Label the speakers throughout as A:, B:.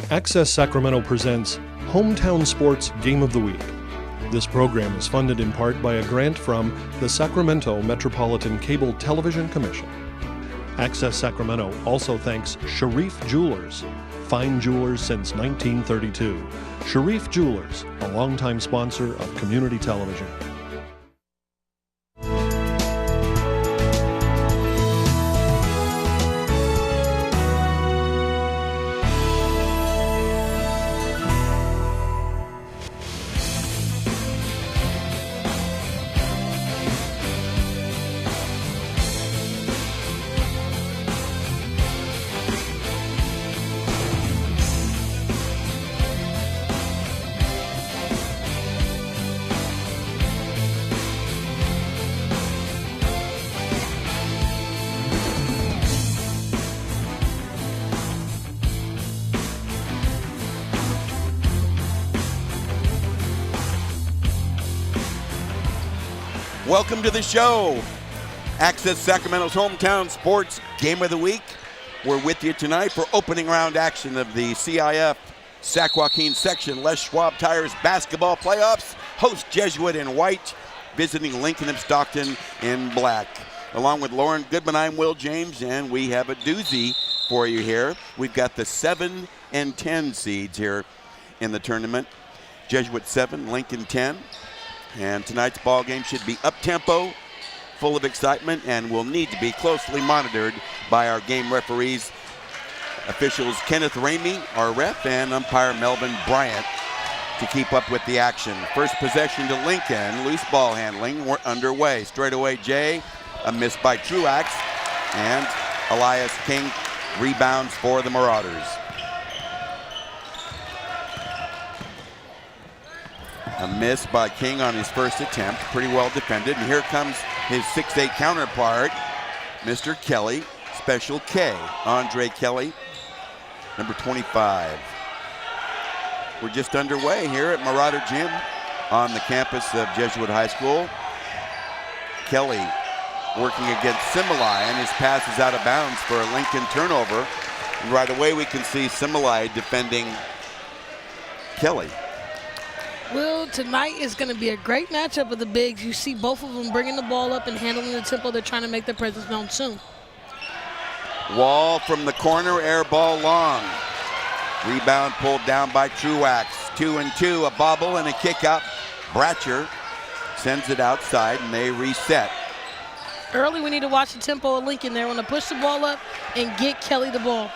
A: Access Sacramento presents Hometown Sports Game of the Week. This program is funded in part by a grant from the Sacramento Metropolitan Cable Television Commission. Access Sacramento also thanks Sharif Jewelers, fine jewelers since 1932. Sharif Jewelers, a longtime sponsor of community television.
B: Welcome to the show. Access Sacramento's Hometown Sports Game of the Week. We're with you tonight for opening round action of the CIF Sac-Joaquin section Les Schwab Tires basketball playoffs. Host Jesuit in white, visiting Lincoln of Stockton in black. Along with Lauren Goodman, I'm Will James, and we have a doozy for you here. We've got the 7 and 10 seeds here in the tournament. Jesuit 7, Lincoln 10. And tonight's ball game should be up-tempo, full of excitement, and will need to be closely monitored by our game referees, officials Kenneth Ramey, our ref, and umpire Melvin Bryant to keep up with the action. First possession to Lincoln, loose ball handling, we're underway. Straight away, Jay, a miss by Truax, and Elias King rebounds for the Marauders. A miss by King on his first attempt, pretty well defended. And here comes his 6'8 counterpart, Mr. Kelly, Special K, Andre Kelly, number 25. We're just underway here at Marauder Gym on the campus of Jesuit High School. Kelly working against Similai, and his pass is out of bounds for a Lincoln turnover. And right away we can see Similai defending Kelly.
C: Well, tonight is going to be a great matchup of the bigs. You see both of them bringing the ball up and handling the tempo. They're trying to make their presence known soon.
B: Wall from the corner, air ball long. Rebound pulled down by Truax. 2 and 2, a bobble and a kick out. Bratcher sends it outside and they reset.
C: Early, we need to watch the tempo of Lincoln. They want to push the ball up and get Kelly the ball.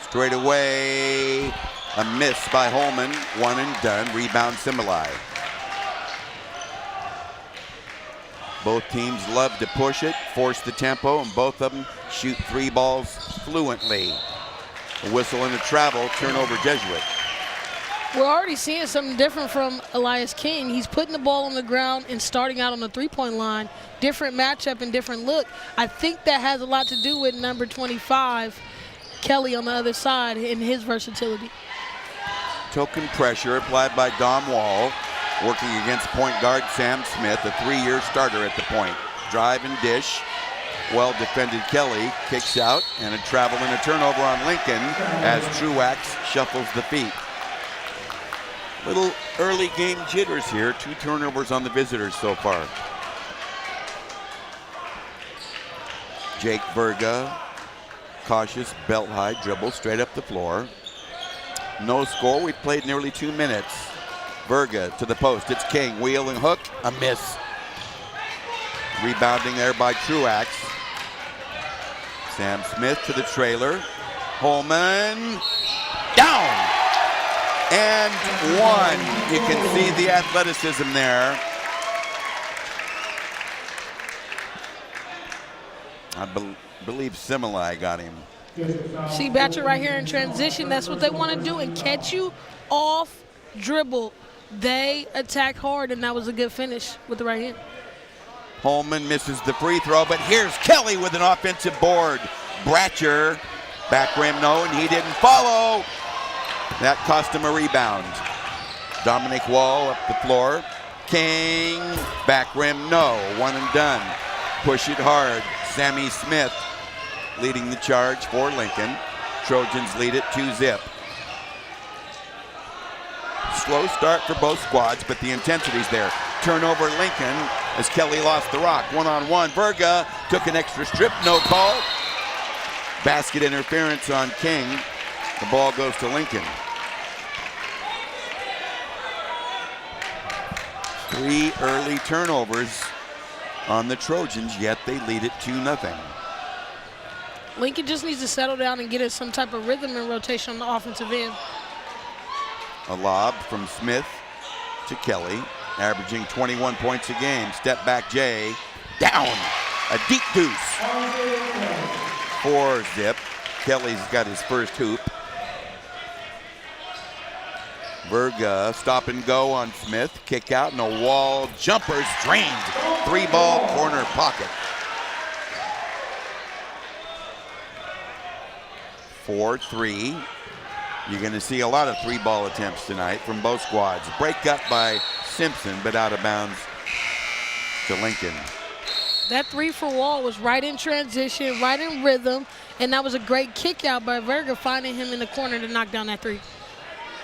B: Straight away. A miss by Holman, one and done, rebound Similai. Both teams love to push it, force the tempo, and both of them shoot 3 balls fluently. A whistle and a travel, turnover Jesuit.
C: We're already seeing something different from Elias King. He's putting the ball on the ground and starting out on the three-point line. Different matchup and different look. I think that has a lot to do with number 25, Kelly on the other side, and his versatility.
B: Token pressure applied by Dom Wall, working against point guard Sam Smith, a 3-year starter at the point. Drive and dish. Well defended Kelly, kicks out, and a travel and a turnover on Lincoln as Truax shuffles the feet. Little early game jitters here, 2 turnovers on the visitors so far. Jake Verga, cautious belt high dribble straight up the floor. No score, we've played nearly 2 minutes. Verga to the post, it's King, wheel and hook, a miss. Rebounding there by Truax. Sam Smith to the trailer. Holman, down! And 1, you can see the athleticism there. I believe Similai got him.
C: See Batcher right here in transition. That's what they want to do and catch you off dribble. They attack hard, and that was a good finish with the right hand.
B: Holman misses the free throw, but here's Kelly with an offensive board. Bratcher, back rim no, and he didn't follow. That cost him a rebound. Dominic Wall up the floor. King, back rim no, 1 and done. Push it hard. Sammy Smith leading the charge for Lincoln. Trojans lead it 2-0. slow start for both squads, but the intensity's there. Turnover Lincoln as Kelly lost the rock. One-on-one, Verga took an extra strip, no call. Basket interference on King. The ball goes to Lincoln. 3 early turnovers on the Trojans, yet they lead it 2-0.
C: Lincoln just needs to settle down and get us some type of rhythm and rotation on the offensive end.
B: A lob from Smith to Kelly, averaging 21 points a game. Step back Jay, down, a deep deuce. 4-zip. Kelly's got his first hoop. Verga, stop and go on Smith. Kick out and a wall jumper's drained. 3-ball corner pocket. 4-3. You're going to see a lot of 3-ball attempts tonight from both squads. Break up by Simpson, but out of bounds to Lincoln.
C: That 3 for Wall was right in transition, right in rhythm, and that was a great kick out by Verga, finding him in the corner to knock down that 3.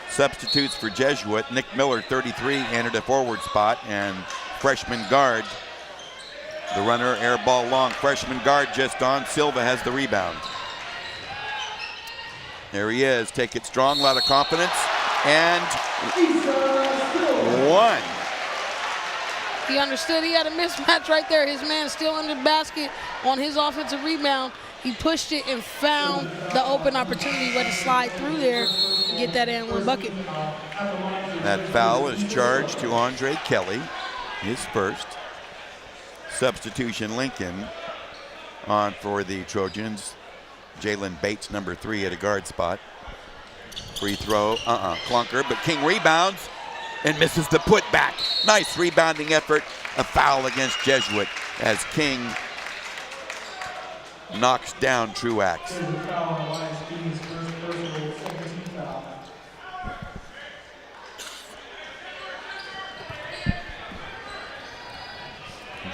B: Substitutes for Jesuit. Nick Miller, 33, entered a forward spot, and freshman guard, the runner, air ball long. Freshman guard just on. Silva has the rebound. There he is. Take it strong, a lot of confidence, and 1.
C: He understood he had a mismatch right there. His man still under the basket on his offensive rebound. He pushed it and found the open opportunity, let it slide through there and get that and 1 bucket.
B: That foul is charged to Andre Kelly, his first. Substitution Lincoln on for the Trojans. Jalen Bates, number 3, at a guard spot. Free throw, clunker, but King rebounds and misses the putback. Nice rebounding effort. A foul against Jesuit as King knocks down Truax.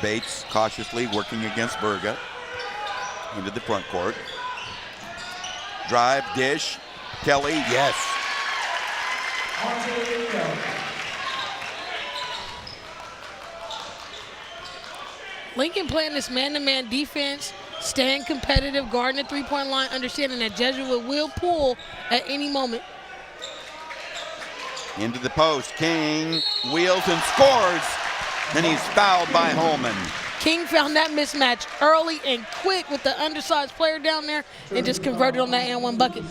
B: Bates cautiously working against Verga into the front court. Drive, dish, Kelly, yes.
C: Lincoln playing this man-to-man defense, staying competitive, guarding the 3-point line, understanding that Jesuit will pull at any moment.
B: Into the post, King wheels and scores, and he's fouled by Holman.
C: King found that mismatch early and quick with the undersized player down there and just converted on that and 1 bucket.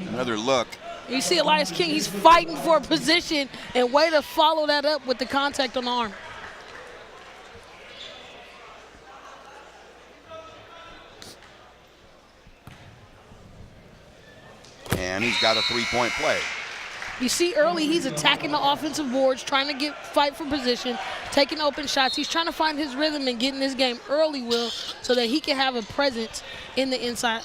B: Another look.
C: You see Elias King, he's fighting for a position, and way to follow that up with the contact on the arm.
B: And he's got a 3-point play.
C: You see early he's attacking the offensive boards, trying to fight for position, taking open shots. He's trying to find his rhythm and get in this game early, Will, so that he can have a presence in the inside.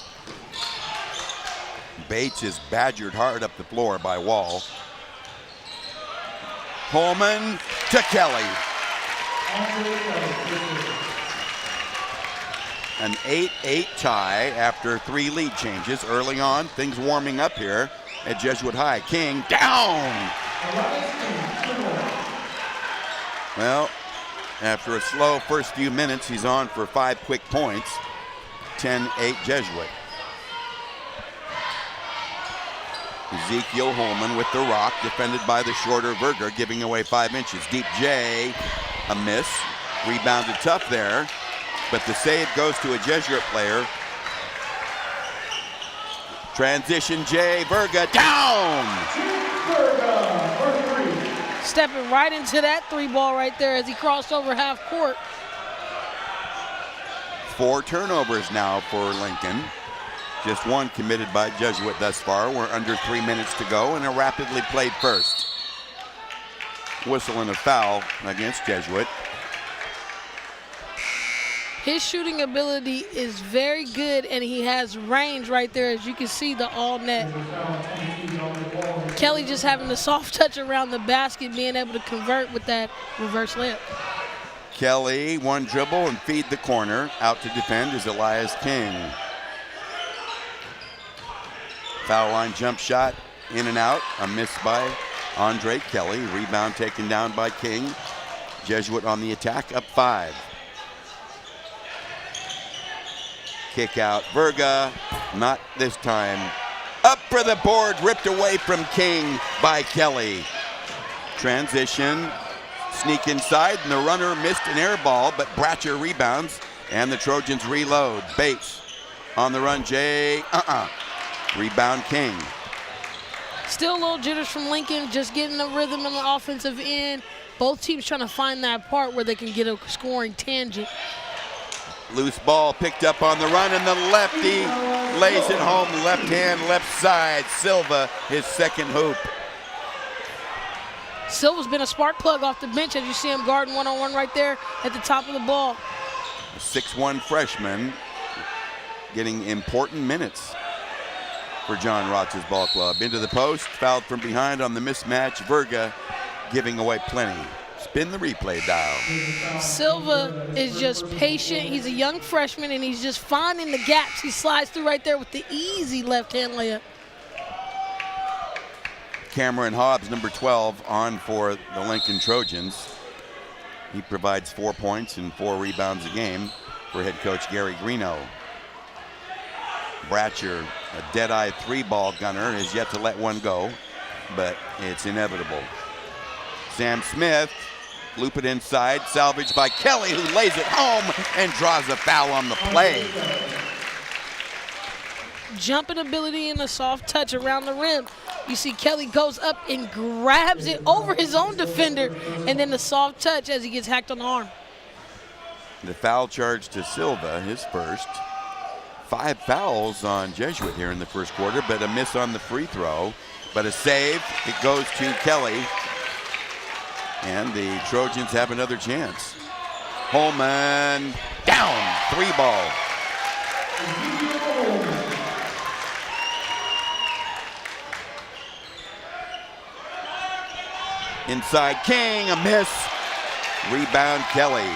B: Bates is badgered hard up the floor by Wall. Holman to Kelly. An 8-8 tie after 3 lead changes early on. Things warming up here at Jesuit High. King down. Well, after a slow first few minutes, he's on for 5 quick points. 10-8 Jesuit. Ezekiel Holman with the rock, defended by the shorter Verga, giving away 5 inches. Deep J, a miss. Rebounded tough there, but the save goes to a Jesuit player. Transition J, Verga down!
C: Stepping right into that 3-ball right there as he crossed over half court.
B: 4 turnovers now for Lincoln. Just 1 committed by Jesuit thus far. We're under 3 minutes to go in a rapidly played first. Whistle and a foul against Jesuit.
C: His shooting ability is very good, and he has range right there, as you can see, the all net. Kelly just having the soft touch around the basket, being able to convert with that reverse layup.
B: Kelly, 1 dribble and feed the corner. Out to defend is Elias King. Foul line jump shot in and out. A miss by Andre Kelly. Rebound taken down by King. Jesuit on the attack, up 5. Kick out, Verga, not this time. Up for the board, ripped away from King by Kelly. Transition, sneak inside, and the runner missed an air ball, but Bratcher rebounds, and the Trojans reload. Bates on the run, Jay, Rebound, King.
C: Still a little jitters from Lincoln, just getting the rhythm on the offensive end. Both teams trying to find that part where they can get a scoring tangent.
B: Loose ball picked up on the run, and the lefty lays it home, left hand, left side. Silva, his second hoop.
C: Silva's been a spark plug off the bench, as you see him guarding one-on-one right there at the top of the ball.
B: A 6'1" freshman getting important minutes for John Rotz's ball club. Into the post, fouled from behind on the mismatch. Verga giving away plenty. Spin the replay dial.
C: Silva is just patient. He's a young freshman, and he's just finding the gaps. He slides through right there with the easy left-hand layup.
B: Cameron Hobbs, number 12, on for the Lincoln Trojans. He provides 4 points and 4 rebounds a game for head coach Gary Greeno. Bratcher, a dead-eye 3-ball gunner, has yet to let one go, but it's inevitable. Sam Smith, loop it inside, salvaged by Kelly, who lays it home and draws a foul on the play.
C: Jumping ability and a soft touch around the rim. You see Kelly goes up and grabs it over his own defender, and then the soft touch as he gets hacked on the arm.
B: The foul charge to Silva, his first. 5 fouls on Jesuit here in the first quarter, but a miss on the free throw. But a save, it goes to Kelly. And the Trojans have another chance. Holman down, 3-ball. Inside King, a miss. Rebound Kelly.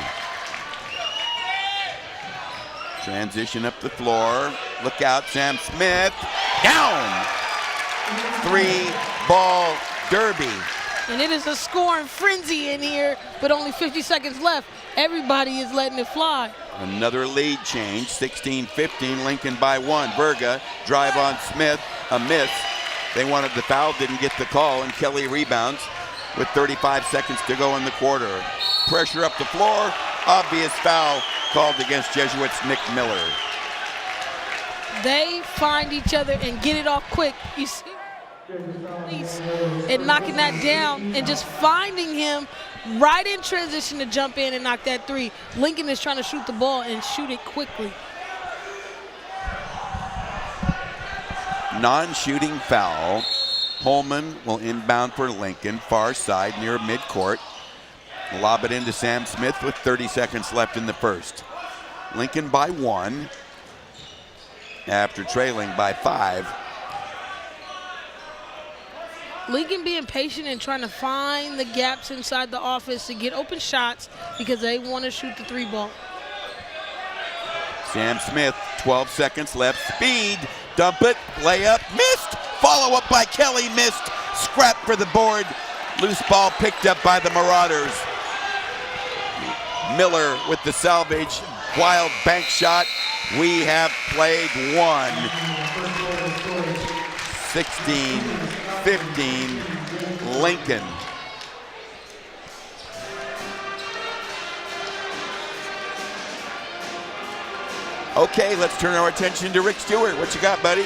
B: Transition up the floor. Look out, Sam Smith. Down. 3-ball derby.
C: And it is a scoring frenzy in here, but only 50 seconds left. Everybody is letting it fly.
B: Another lead change, 16-15, Lincoln by 1. Verga, drive on Smith, a miss. They wanted the foul, didn't get the call, and Kelly rebounds with 35 seconds to go in the quarter. Pressure up the floor, obvious foul called against Jesuits' Nick Miller.
C: They find each other and get it off quick. You see, and knocking that down and just finding him right in transition to jump in and knock that 3. Lincoln is trying to shoot the ball and shoot it quickly.
B: Non-shooting foul. Holman will inbound for Lincoln, far side near midcourt. Lob it into Sam Smith with 30 seconds left in the first. Lincoln by 1 after trailing by 5.
C: Lincoln being patient and trying to find the gaps inside the offense to get open shots because they want to shoot the 3-ball.
B: Sam Smith, 12 seconds left. Speed, dump it, layup, missed. Follow up by Kelly, missed. Scrap for the board. Loose ball picked up by the Marauders. Miller with the salvage. Wild bank shot. We have played 1. 16-15, Lincoln. Okay, let's turn our attention to Rick Stewart. What you got, buddy?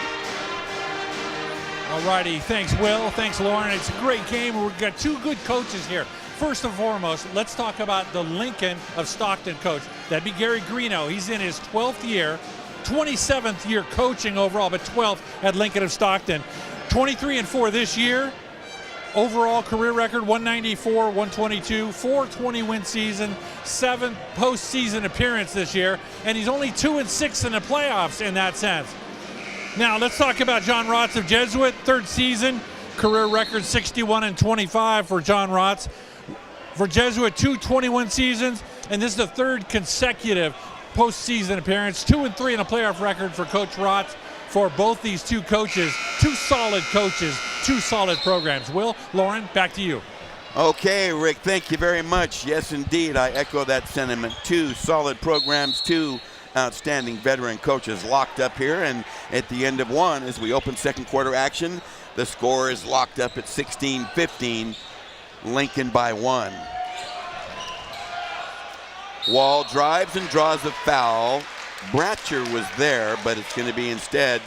D: All righty, thanks, Will. Thanks, Lauren. It's a great game. We've got 2 good coaches here. First and foremost, let's talk about the Lincoln of Stockton coach. That'd be Gary Greeno. He's in his 12th year, 27th year coaching overall, but 12th at Lincoln of Stockton. 23-4 this year. Overall career record 194, 122, 420 win season, 7 postseason appearance this year, and he's only 2-6 in the playoffs in that sense. Now let's talk about John Rotz of Jesuit, 3rd season, career record 61-25 for John Rotz. For Jesuit, 2 21 seasons, and this is the 3rd consecutive postseason appearance, 2-3 in a playoff record for Coach Rotz. For both these 2 coaches, 2 solid coaches two solid programs. Will, Lauren, back to you.
B: Okay, Rick, thank you very much. Yes, indeed, I echo that sentiment. Two solid programs, two outstanding veteran coaches locked up here, and at the end of one, as we open second quarter action, the score is locked up at 16-15, Lincoln by 1. Wall drives and draws a foul. Bratcher was there, but it's going to be instead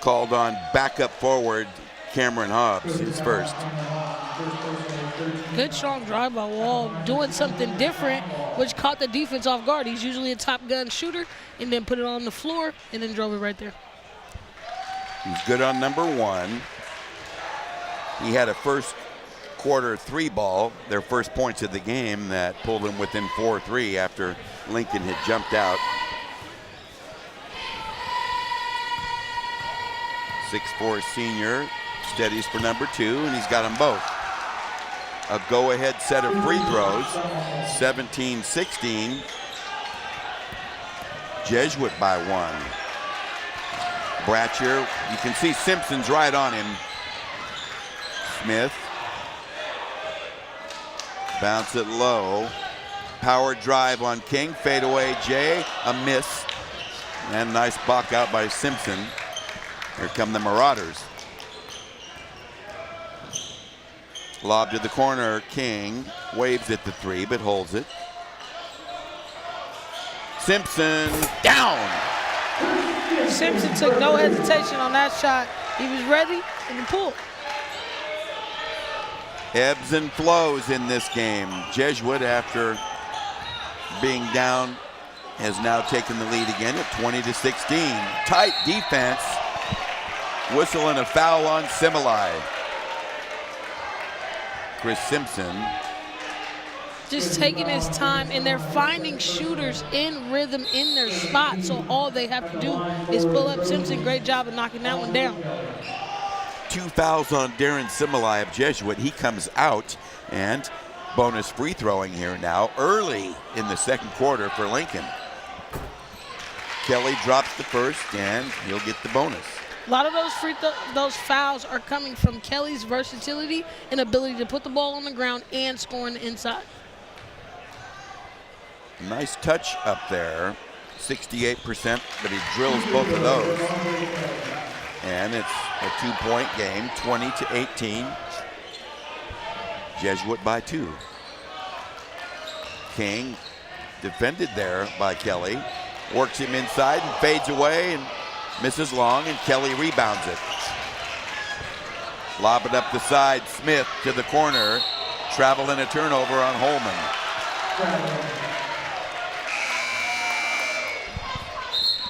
B: called on backup forward Cameron Hobbs, his first.
C: Good strong drive by Wall, doing something different, which caught the defense off guard. He's usually a top gun shooter, and then put it on the floor, and then drove it right there.
B: He's good on number 1. He had a first quarter 3 ball, their first points of the game, that pulled him within 4-3 after Lincoln had jumped out. 6'4" senior steadies for number 2, and he's got them both. A go-ahead set of free throws, 17-16. Jesuit by 1. Bratcher, you can see Simpson's right on him. Smith. Bounce it low. Power drive on King. Fade away Jay. A miss. And nice block out by Simpson. Here come the Marauders. Lob to the corner. King waves at the 3, but holds it. Simpson down.
C: Simpson took no hesitation on that shot. He was ready and he pulled.
B: Ebbs and flows in this game. Jesuit, after being down, has now taken the lead again at 20-16. Tight defense. Whistle and a foul on Similai. Chris Simpson.
C: Just taking his time, and they're finding shooters in rhythm in their spot, so all they have to do is pull up Simpson. Great job of knocking that one down.
B: 2 fouls on Darren Similai of Jesuit. He comes out, and bonus free throwing here now early in the second quarter for Lincoln. Kelly drops the first, and he'll get the bonus.
C: A lot of those fouls are coming from Kelly's versatility and ability to put the ball on the ground and score on the inside.
B: Nice touch up there, 68%, but he drills both of those. And it's a 2-point game, 20-18. Jesuit by 2. King defended there by Kelly. Works him inside and fades away and misses long, and Kelly rebounds it. Lob it up the side. Smith to the corner. Travel and a turnover on Holman.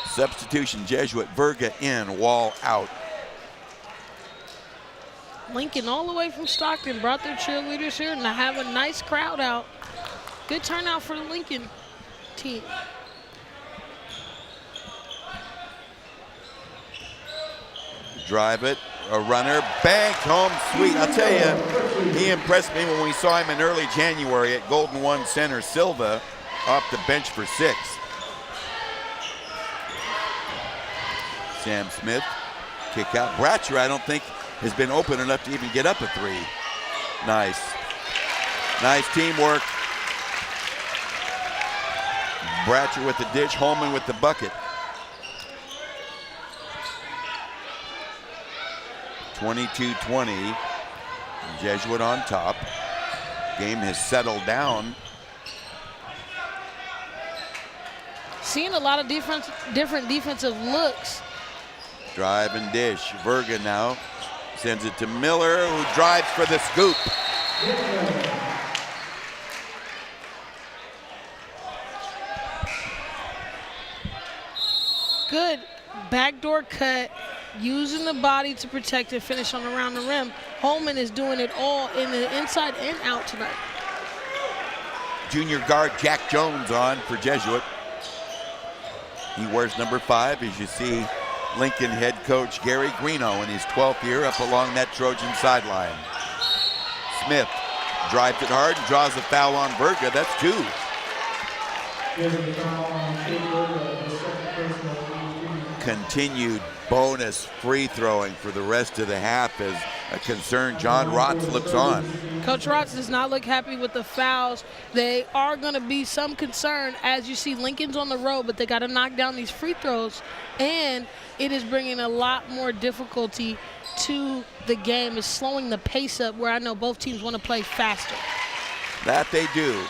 B: Substitution, Jesuit. Verga in, Wall out.
C: Lincoln all the way from Stockton brought their cheerleaders here, and they have a nice crowd out. Good turnout for the Lincoln team.
B: Drive it, a runner, banked home sweet. I'll tell you, he impressed me when we saw him in early January at Golden One center. Silva off the bench for 6. Sam Smith, kick out. Bratcher, I don't think, has been open enough to even get up a 3. Nice. Nice teamwork. Bratcher with the dish, Holman with the bucket. 22-20. Jesuit on top. Game has settled down.
C: Seeing a lot of different defensive looks.
B: Drive and dish. Verga now sends it to Miller, who drives for the scoop.
C: Good backdoor cut, using the body to protect and finish on around the rim. Holman is doing it all in the inside and out tonight.
B: Junior guard Jack Jones on for Jesuit. He wears number 5, as you see Lincoln head coach Gary Greeno in his 12th year up along that Trojan sideline. Smith drives it hard and draws a foul on Verga. That's 2. Continued bonus free throwing for the rest of the half as a concerned John Rotz looks on.
C: Coach Rotz does not look happy with the fouls. They are going to be some concern as you see Lincoln's on the road, but they got to knock down these free throws, and it is bringing a lot more difficulty to the game. It's slowing the pace up where I know both teams want to play faster.
B: That they do.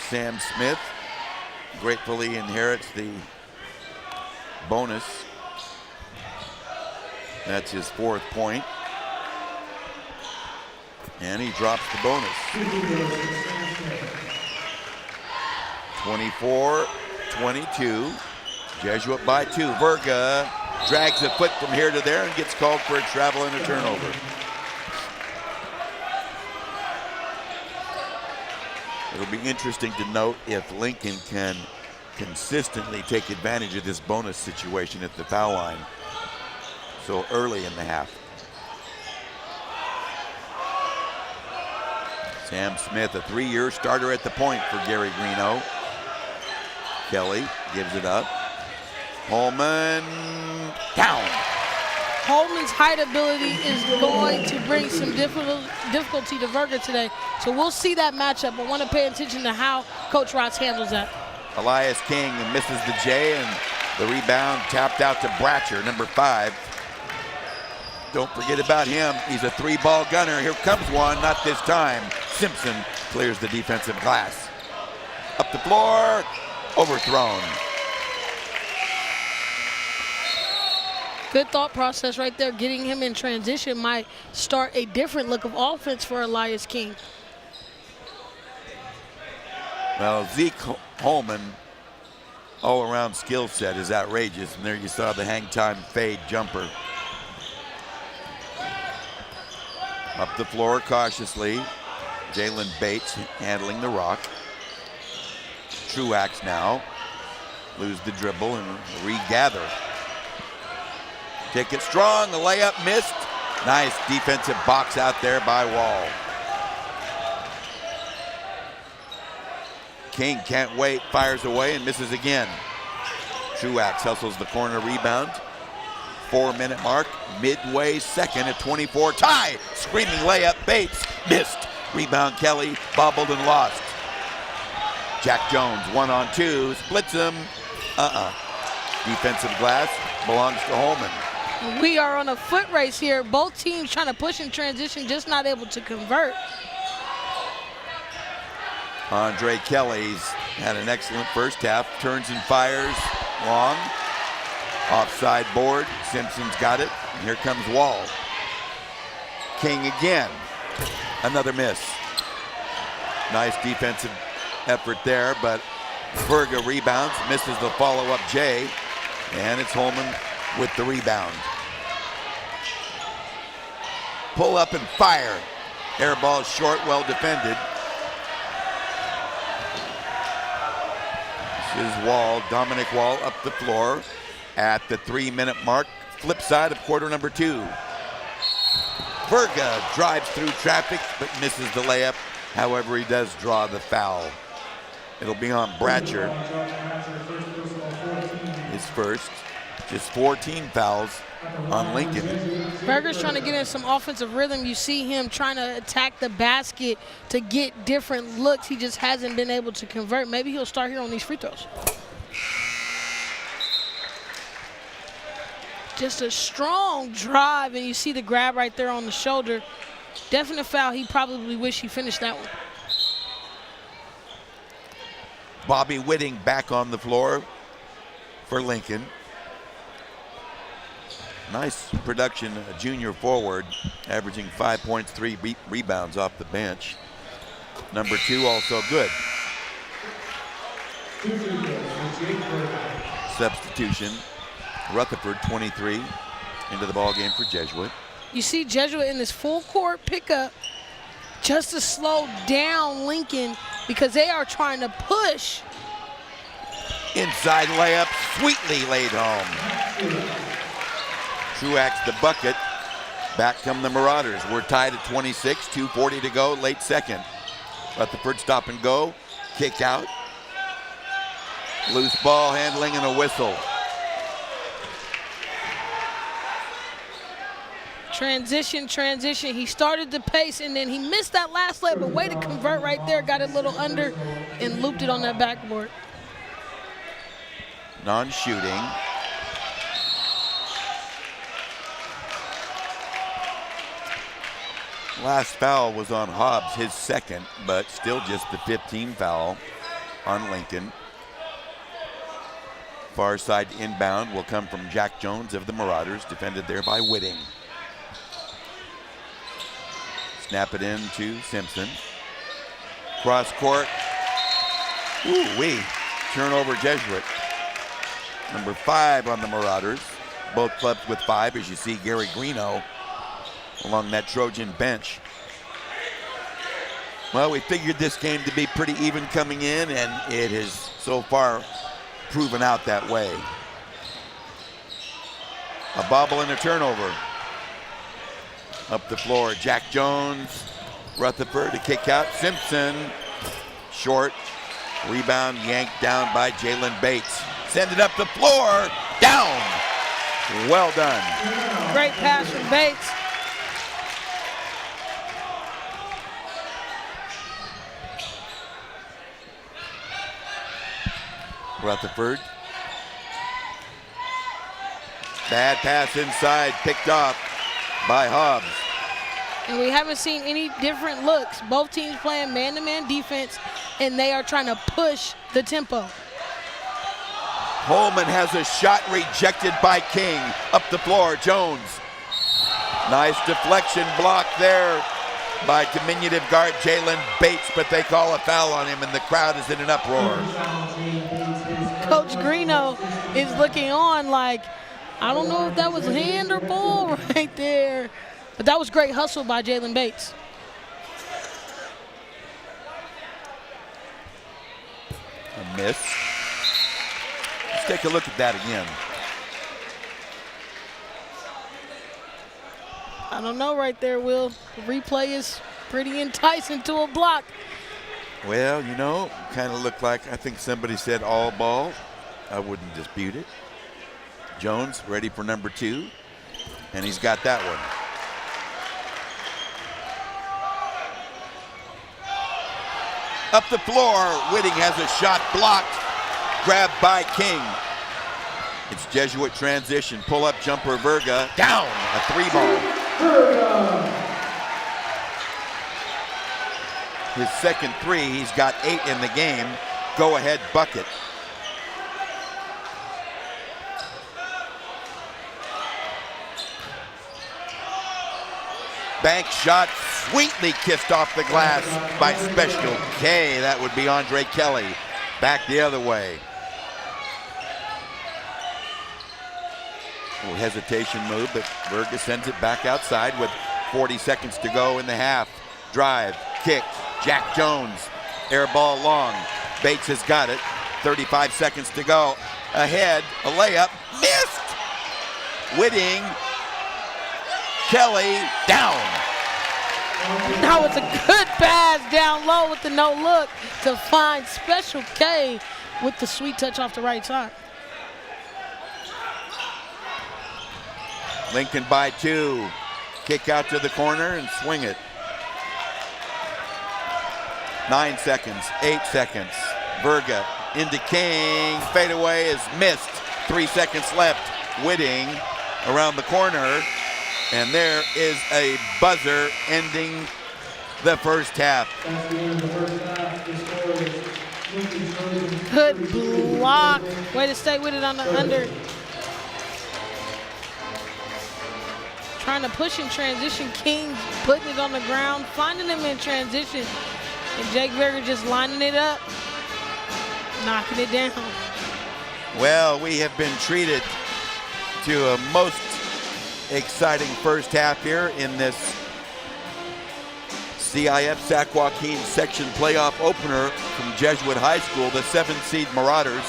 B: Sam Smith gratefully inherits the bonus. That's his 4th point. And he drops the bonus. 24-22. Jesuit by 2. Verga drags a foot from here to there and gets called for a travel and a turnover. It'll be interesting to note if Lincoln can consistently take advantage of this bonus situation at the foul line so early in the half. Sam Smith, a 3-year starter at the point for Gary Greeno. Kelly gives it up. Holman down.
C: Holman's height ability is going to bring some difficulty to Verga today. So we'll see that matchup. I want to pay attention to how Coach Rotz handles that.
B: Elias King misses the J, and the rebound tapped out to Bratcher, number 5. Don't forget about him. He's a 3-ball gunner. Here comes one, not this time. Simpson clears the defensive glass. Up the floor, overthrown.
C: Good thought process right there. Getting him in transition might start a different look of offense for Elias King.
B: Well, Zeke Holman, all-around skill set is outrageous. And there you saw the hang time fade jumper. Up the floor cautiously. Jalen Bates handling the rock. Truax now. Lose the dribble and regather. Take it strong, the layup missed. Nice defensive box out there by Wall. King can't wait, fires away and misses again. Truax hustles the corner rebound. 4-minute mark, midway second at 24. Tie, screaming layup, Bates, missed. Rebound Kelly, bobbled and lost. Jack Jones, 1-on-2, splits him. Defensive glass belongs to Holman.
C: We are on a foot race here. Both teams trying to push in transition, just not able to convert.
B: Andre Kelly's had an excellent first half. Turns and fires long. Offside board. Simpson's got it. And here comes Wall. King again. Another miss. Nice defensive effort there, but Verga rebounds, misses the follow-up J, and it's Holman with the rebound. Pull up and fire. Air ball short, well defended. This is Wall, Dominic Wall up the floor at the 3-minute mark, flip side of quarter number 2. Verga drives through traffic but misses the layup. However, he does draw the foul. It'll be on Bratcher. His first. Just 14 fouls on Lincoln.
C: Verga's trying to get in some offensive rhythm. You see him trying to attack the basket to get different looks. He just hasn't been able to convert. Maybe he'll start here on these free throws. Just a strong drive, and you see the grab right there on the shoulder. Definite foul. He probably wish he finished that one.
B: Bobby Whitting back on the floor for Lincoln. Nice production, a junior forward, averaging 5 points, 3 rebounds off the bench. Number 2 also good. Substitution, Rutherford 23 into the ball game for Jesuit.
C: You see Jesuit in this full court pickup just to slow down Lincoln because they are trying to push.
B: Inside layup, sweetly laid home. Truax the bucket. Back come the Marauders. We're tied at 26, 2:40 to go, late second. Rutherford stop and go, kick out. Loose ball handling and a whistle.
C: Transition. He started the pace, and then he missed that last leg, but way to convert right there. Got it a little under and looped it on that backboard.
B: Non-shooting. Last foul was on Hobbs, his second, but still just the 15 foul on Lincoln. Far side inbound will come from Jack Jones of the Marauders, defended there by Whitting. Snap it in to Simpson. Cross court. Ooh-wee. Turnover Jesuit. Number 5 on the Marauders. Both clubs with 5, as you see Gary Greeno along that Trojan bench. Well, we figured this game to be pretty even coming in, and it has so far proven out that way. A bobble and a turnover. Up the floor, Jack Jones, Rutherford to kick out. Simpson, short. Rebound yanked down by Jalen Bates. Send it up the floor, down. Well done.
C: Great pass from Bates.
B: Rutherford. Bad pass inside, picked off by Hobbs.
C: And we haven't seen any different looks. Both teams playing man-to-man defense, and they are trying to push the tempo.
B: Holman has a shot rejected by King. Up the floor, Jones. Nice deflection block there by diminutive guard Jalen Bates, but they call a foul on him, and the crowd is in an uproar.
C: Coach Greeno is looking on like, I don't know if that was hand or ball right there. But that was great hustle by Jalen Bates.
B: A miss. Let's take a look at that again.
C: I don't know right there, Will. The replay is pretty enticing to a block.
B: Well, you know, kind of looked like, I think somebody said all ball. I wouldn't dispute it. Jones ready for number 2, and he's got that one. Up the floor, Whitting has a shot blocked, grabbed by King. It's Jesuit transition, pull-up jumper, Verga, down, a 3-ball. His second 3, he's got 8 in the game. Go-ahead bucket. Bank shot sweetly kissed off the glass by Special K. That would be Andre Kelly. Back the other way. A little hesitation move, but Verga sends it back outside with 40 seconds to go in the half. Drive, kick, Jack Jones, air ball long. Bates has got it. 35 seconds to go. Ahead, a layup, missed. Whitting, Kelly, down.
C: Now it's a good pass down low with the no look to find Special K with the sweet touch off the right side.
B: Lincoln by 2. Kick out to the corner and swing it. 9 seconds, 8 seconds. Verga into King. Fadeaway is missed. 3 seconds left. Whitting around the corner. And there is a buzzer ending the first half.
C: Good block. Way to stay with it on the under. Trying to push in transition. King putting it on the ground, finding him in transition. And Jake Verga just lining it up, knocking it down.
B: Well, we have been treated to a most exciting first half here in this CIF Sac-Joaquin section playoff opener from Jesuit High School. The 7th seed Marauders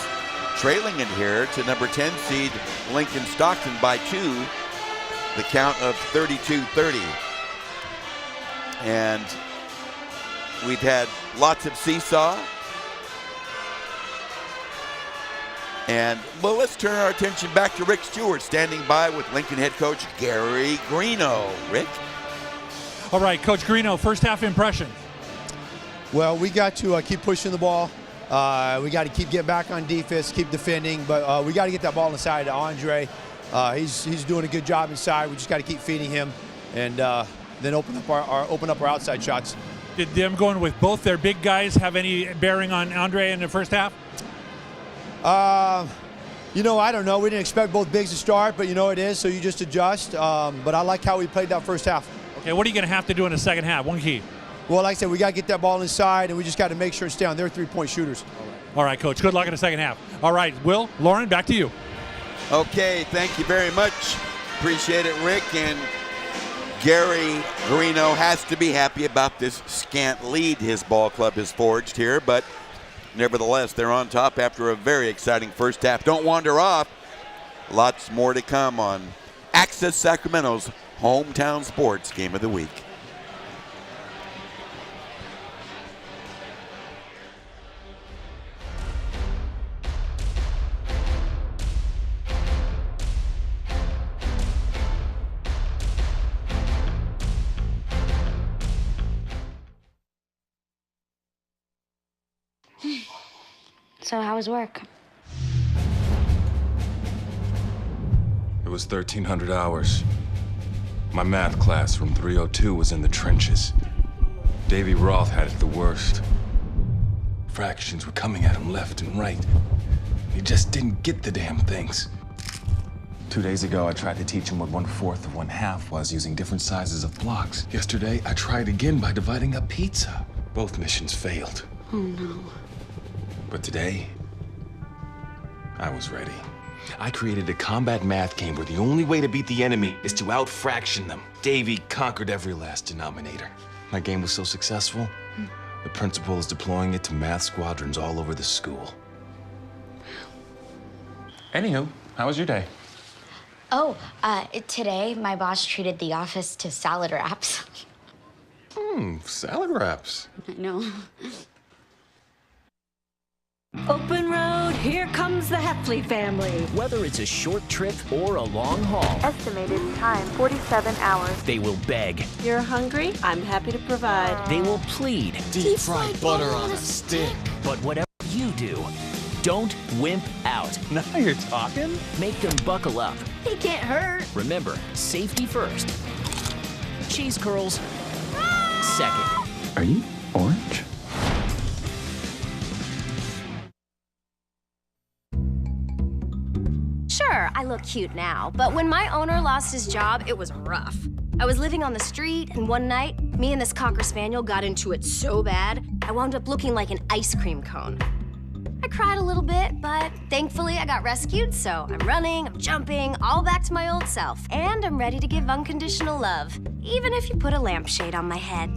B: trailing it here to number 10 seed Lincoln Stockton by 2. The count of 32-30. And we've had lots of seesaw. And, well, let's turn our attention back to Rick Stewart, standing by with Lincoln head coach Gary Greeno. Rick?
D: All right, Coach Greeno, first half impression.
E: Well, we got to keep pushing the ball. We got to keep getting back on defense, keep defending, but we got to get that ball inside to Andre. He's doing a good job inside. We just got to keep feeding him, and then open up our outside shots.
D: Did them going with both their big guys have any bearing on Andre in the first half?
E: You know, I don't know. We didn't expect both bigs to start, but you know it is, so you just adjust. But I like how we played that first half.
D: Okay, what are you going to have to do in the second half? One key.
E: Well, like I said, we got to get that ball inside, and we just got to make sure and stay on their three-point shooters.
D: All right, Coach. Good luck in the second half. All right, Will, Lauren, back to you.
B: Okay, thank you very much. Appreciate it, Rick. And Gary Greeno has to be happy about this scant lead his ball club has forged here, but nevertheless, they're on top after a very exciting first half. Don't wander off. Lots more to come on Access Sacramento's Hometown Sports Game of the Week.
F: So how was work?
G: It was 1,300 hours. My math class from 302 was in the trenches. Davy Roth had it the worst. Fractions were coming at him left and right. He just didn't get the damn things. 2 days ago, I tried to teach him what 1/4 of 1/2 was using different sizes of blocks. Yesterday, I tried again by dividing up pizza. Both missions failed.
F: Oh no.
G: But today, I was ready. I created a combat math game where the only way to beat the enemy is to out-fraction them. Davy conquered every last denominator. My game was so successful, the principal is deploying it to math squadrons all over the school. Anywho, how was your day?
F: Oh, today my boss treated the office to salad wraps.
G: Salad wraps.
F: I know.
H: Open road, here comes the Heffley family.
I: Whether it's a short trip or a long haul,
J: estimated time 47 hours.
I: they will beg.
H: You're hungry? I'm happy to provide.
I: They will plead.
F: Deep fried butter on a stick.
I: But whatever you do, don't wimp out.
G: Now you're talking?
I: Make them buckle up.
F: He can't hurt.
I: Remember, safety first. Cheese curls second.
G: Are you orange?
K: Sure, I look cute now, but when my owner lost his job, it was rough. I was living on the street, and one night, me and this Cocker Spaniel got into it so bad, I wound up looking like an ice cream cone. I cried a little bit, but thankfully I got rescued, so I'm running, I'm jumping, all back to my old self. And I'm ready to give unconditional love, even if you put a lampshade on my head.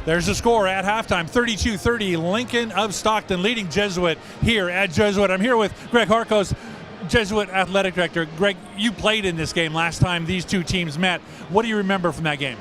D: There's the score at halftime, 32-30, Lincoln of Stockton leading Jesuit here at Jesuit. I'm here with Greg Harkos, Jesuit Athletic Director. Greg, you played in this game last time these two teams met. What do you remember from that game?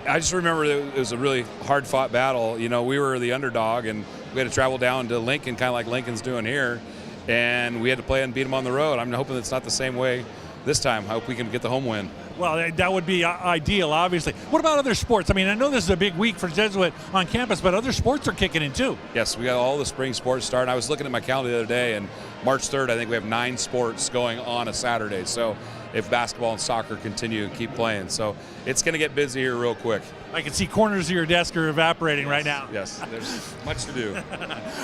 L: I just remember that it was a really hard-fought battle. You know, we were the underdog, and we had to travel down to Lincoln, kind of like Lincoln's doing here, and we had to play and beat them on the road. I'm hoping it's not the same way this time. I hope we can get the home win.
D: Well, that would be ideal, obviously. What about other sports? I mean, I know this is a big week for Jesuit on campus, but other sports are kicking in too.
L: Yes, we got all the spring sports starting. I was looking at my calendar the other day, and March 3rd, I think we have 9 sports going on a Saturday. So if basketball and soccer continue, keep playing. So it's going to get busy here real quick.
D: I can see corners of your desk are evaporating right now.
L: Yes, there's much to do.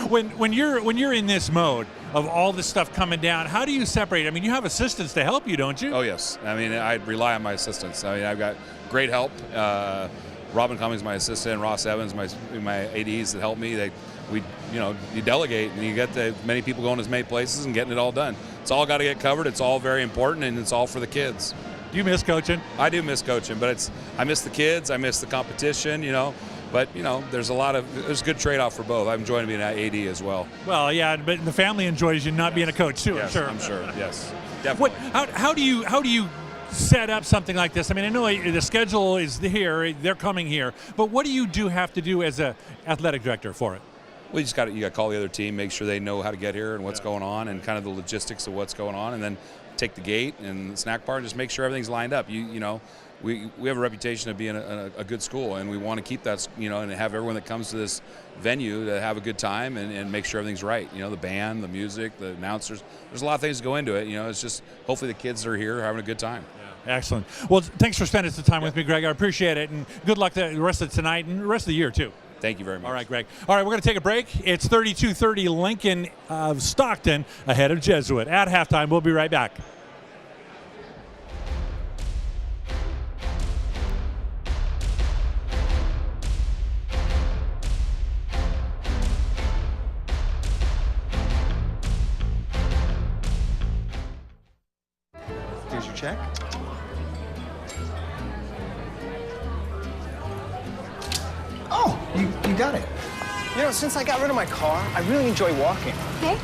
D: When you're in this mode of all this stuff coming down, how do you separate? I mean, you have assistants to help you, don't you?
L: Oh, yes. I mean, I rely on my assistants. I mean, I've got great help. Robin Cummings, my assistant, Ross Evans, my ADs that help me. You delegate, and you get as many people going as many places and getting it all done. It's all got to get covered. It's all very important, and it's all for the kids.
D: Do you miss coaching?
L: I do miss coaching, but I miss the kids. I miss the competition. You know, But, you know, there's a good trade-off for both. I'm enjoying being an AD as well.
D: Well, yeah, but the family enjoys you not being a coach too.
L: Yes,
D: I'm sure.
L: Yes, definitely.
D: How do you set up something like this? I mean, I know the schedule is here; they're coming here, but what do you have to do as a athletic director for it?
L: Well, you got to call the other team, make sure they know how to get here and what's going on, and kind of the logistics of what's going on, and then take the gate and the snack bar and just make sure everything's lined up. You know. We have a reputation of being a good school, and we want to keep that, you know, and have everyone that comes to this venue to have a good time and make sure everything's right. You know, the band, the music, the announcers. There's a lot of things that go into it. You know, it's just hopefully the kids are here having a good time.
D: Yeah. Excellent. Well, thanks for spending some time with me, Greg. I appreciate it, and good luck the rest of tonight and the rest of the year too.
L: Thank you very much.
D: All right, Greg. All right, we're going to take a break. It's 32-30 Lincoln of Stockton ahead of Jesuit. At halftime, we'll be right back.
M: Here's your check. Oh, you got it. You know, since I got rid of my car, I really enjoy walking.
N: Okay.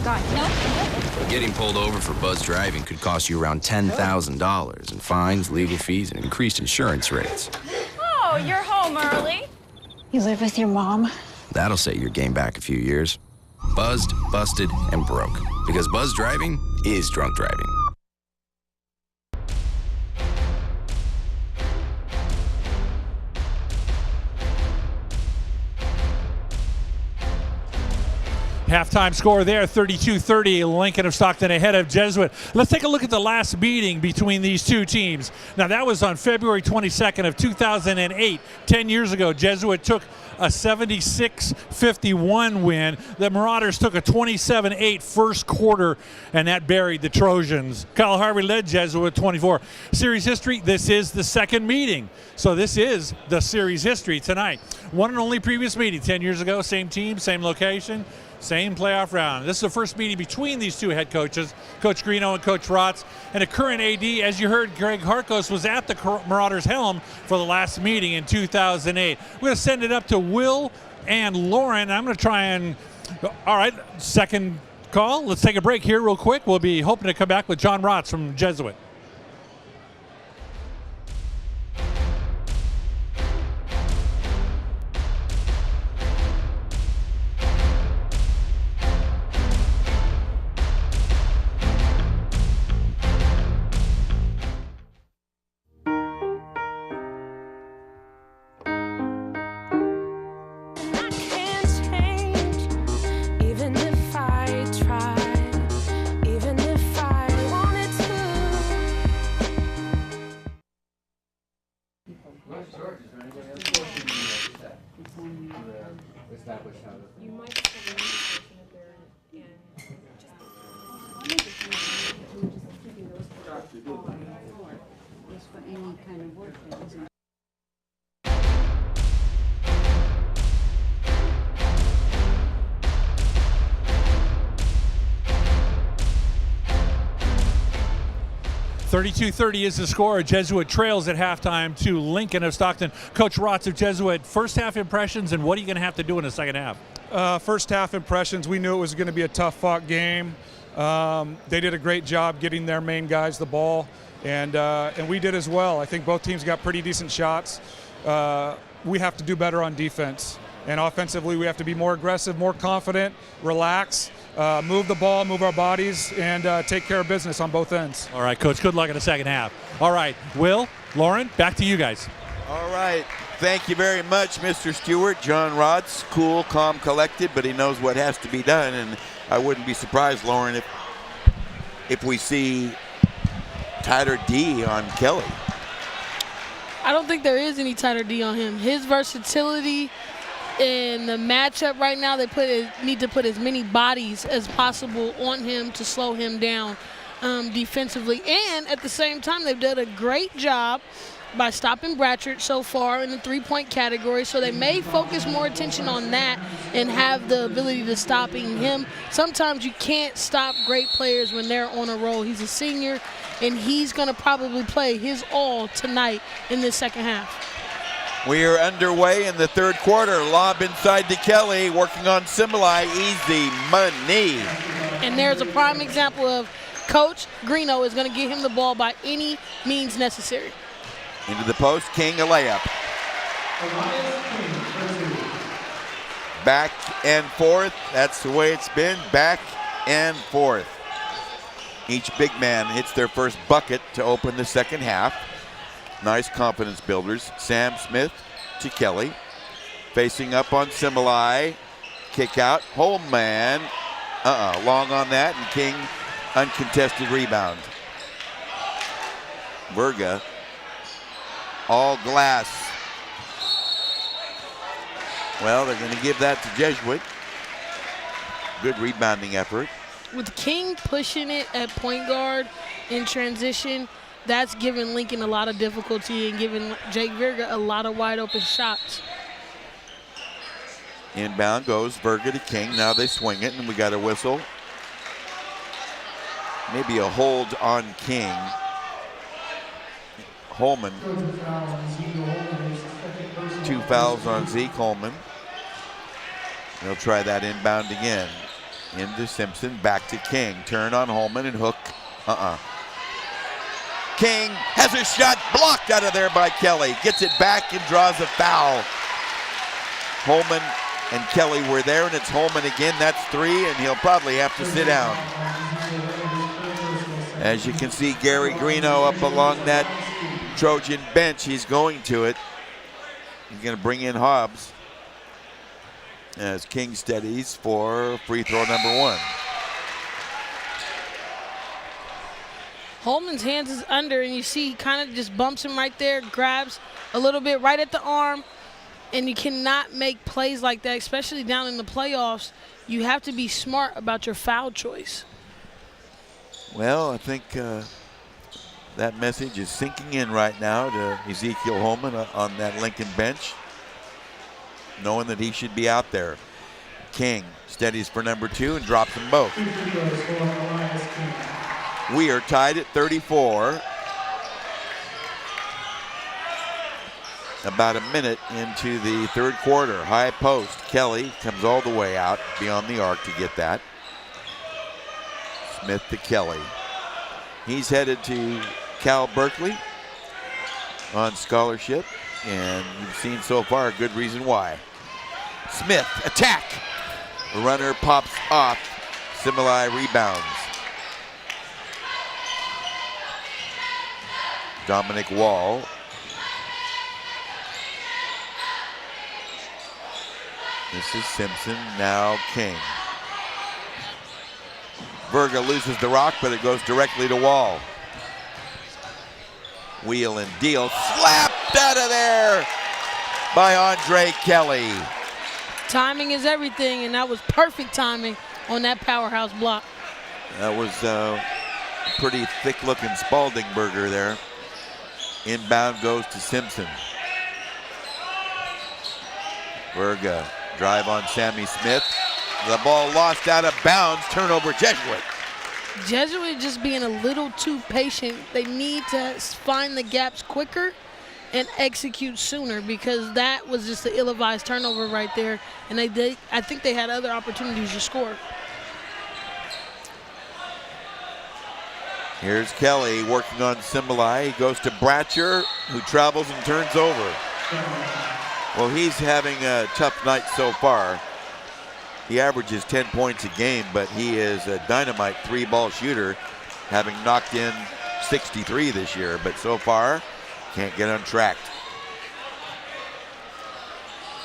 N: Got it. No.
O: Getting pulled over for buzz driving could cost you around $10,000 in fines, legal fees, and increased insurance rates.
N: Oh, you're home early. You live with your mom?
O: That'll set your game back a few years. Buzzed, busted, and broke. Because buzz driving is drunk driving.
D: Halftime score there, 32-30, Lincoln of Stockton ahead of Jesuit. Let's take a look at the last meeting between these two teams. Now, that was on February 22nd of 2008. 10 years ago, Jesuit took a 76-51 win. The Marauders took a 27-8 first quarter, and that buried the Trojans. Kyle Harvey led Jesuit with 24. Series history, this is the second meeting. So this is the series history tonight. One and only previous meeting, 10 years ago, same team, same location. Same playoff round. This is the first meeting between these two head coaches, Coach Greeno and Coach Rotz. And a current AD, as you heard, Greg Harkos was at the Marauders' helm for the last meeting in 2008. We're going to send it up to Will and Lauren. I'm going to try and, all right, second call. Let's take a break here real quick. We'll be hoping to come back with John Rotz from Jesuit.
P: Even if I tried, even if I wanted
D: .32-30 is the score. Jesuit trails at halftime to Lincoln of Stockton. Coach Rotz of Jesuit, first half impressions, and what are you going to have to do in the second half?
Q: First half impressions, we knew it was going to be a tough-fought game. They did a great job getting their main guys the ball, and we did as well. I think both teams got pretty decent shots. We have to do better on defense. And offensively, we have to be more aggressive, more confident, relax, move the ball, move our bodies, and take care of business on both ends.
D: All right, Coach, good luck in the second half. All right, Will, Lauren, back to you guys.
B: All right. Thank you very much, Mr. Stewart. John Rotz, cool, calm, collected, but he knows what has to be done. And I wouldn't be surprised, Lauren, if we see tighter D on Kelly.
C: I don't think there is any tighter D on him. His versatility in the matchup right now, they need to put as many bodies as possible on him to slow him down defensively. And at the same time, they've done a great job by stopping Bratchard so far in the three-point category, so they may focus more attention on that and have the ability to stopping him. Sometimes you can't stop great players when they're on a roll. He's a senior, and he's going to probably play his all tonight in this second half.
B: We are underway in the third quarter. Lob inside to Kelly, working on Similai. Easy money.
C: And there's a prime example of Coach Greeno is going to get him the ball by any means necessary.
B: Into the post, King a layup. Back and forth. That's the way it's been. Back and forth. Each big man hits their first bucket to open the second half. Nice confidence builders. Sam Smith to Kelly. Facing up on Similai. Kick out. Holman. Long on that. And King uncontested rebound. Verga. All glass. Well, they're going to give that to Jesuit. Good rebounding effort.
C: With King pushing it at point guard in transition, that's giving Lincoln a lot of difficulty and giving Jake Verga a lot of wide open shots.
B: Inbound goes Verga to King. Now they swing it, and we got a whistle. Maybe a hold on King. Holman. 2 fouls on Zeke Holman. They'll try that inbound again. Into Simpson, back to King. Turn on Holman and hook. King has a shot blocked out of there by Kelly. Gets it back and draws a foul. Holman and Kelly were there, and it's Holman again. That's 3, and he'll probably have to sit down. As you can see, Gary Greeno up along that Trojan bench. He's going to it. He's going to bring in Hobbs as King steadies for free throw number 1.
C: Holman's hands is under, and you see he kind of just bumps him right there, grabs a little bit right at the arm, and you cannot make plays like that, especially down in the playoffs. You have to be smart about your foul choice.
B: Well, I think that message is sinking in right now to Ezekiel Holman on that Lincoln bench, knowing that he should be out there. King steadies for number 2 and drops them both. We are tied at 34. About a minute into the third quarter. High post. Kelly comes all the way out beyond the arc to get that. Smith to Kelly. He's headed to Cal Berkeley on scholarship, and you've seen so far a good reason why. Smith, attack. The runner pops off. Similai rebounds. Dominic Wall. This is Simpson, now King. Verga loses the rock, but it goes directly to Wall. Wheel and deal, slapped out of there by Andre Kelly.
C: Timing is everything, and that was perfect timing on that powerhouse block.
B: That was a pretty thick-looking Spalding burger there. Inbound goes to Simpson. Verga, drive on Sammy Smith. The ball lost out of bounds, turnover Jesuit.
C: Jesuit just being a little too patient. They need to find the gaps quicker and execute sooner, because that was just an ill-advised turnover right there. And I think they had other opportunities to score.
B: Here's Kelly working on Similai. He goes to Bratcher, who travels and turns over. Well, he's having a tough night so far. He averages 10 points a game, but he is a dynamite 3-ball shooter, having knocked in 63 this year. But so far, can't get untracked.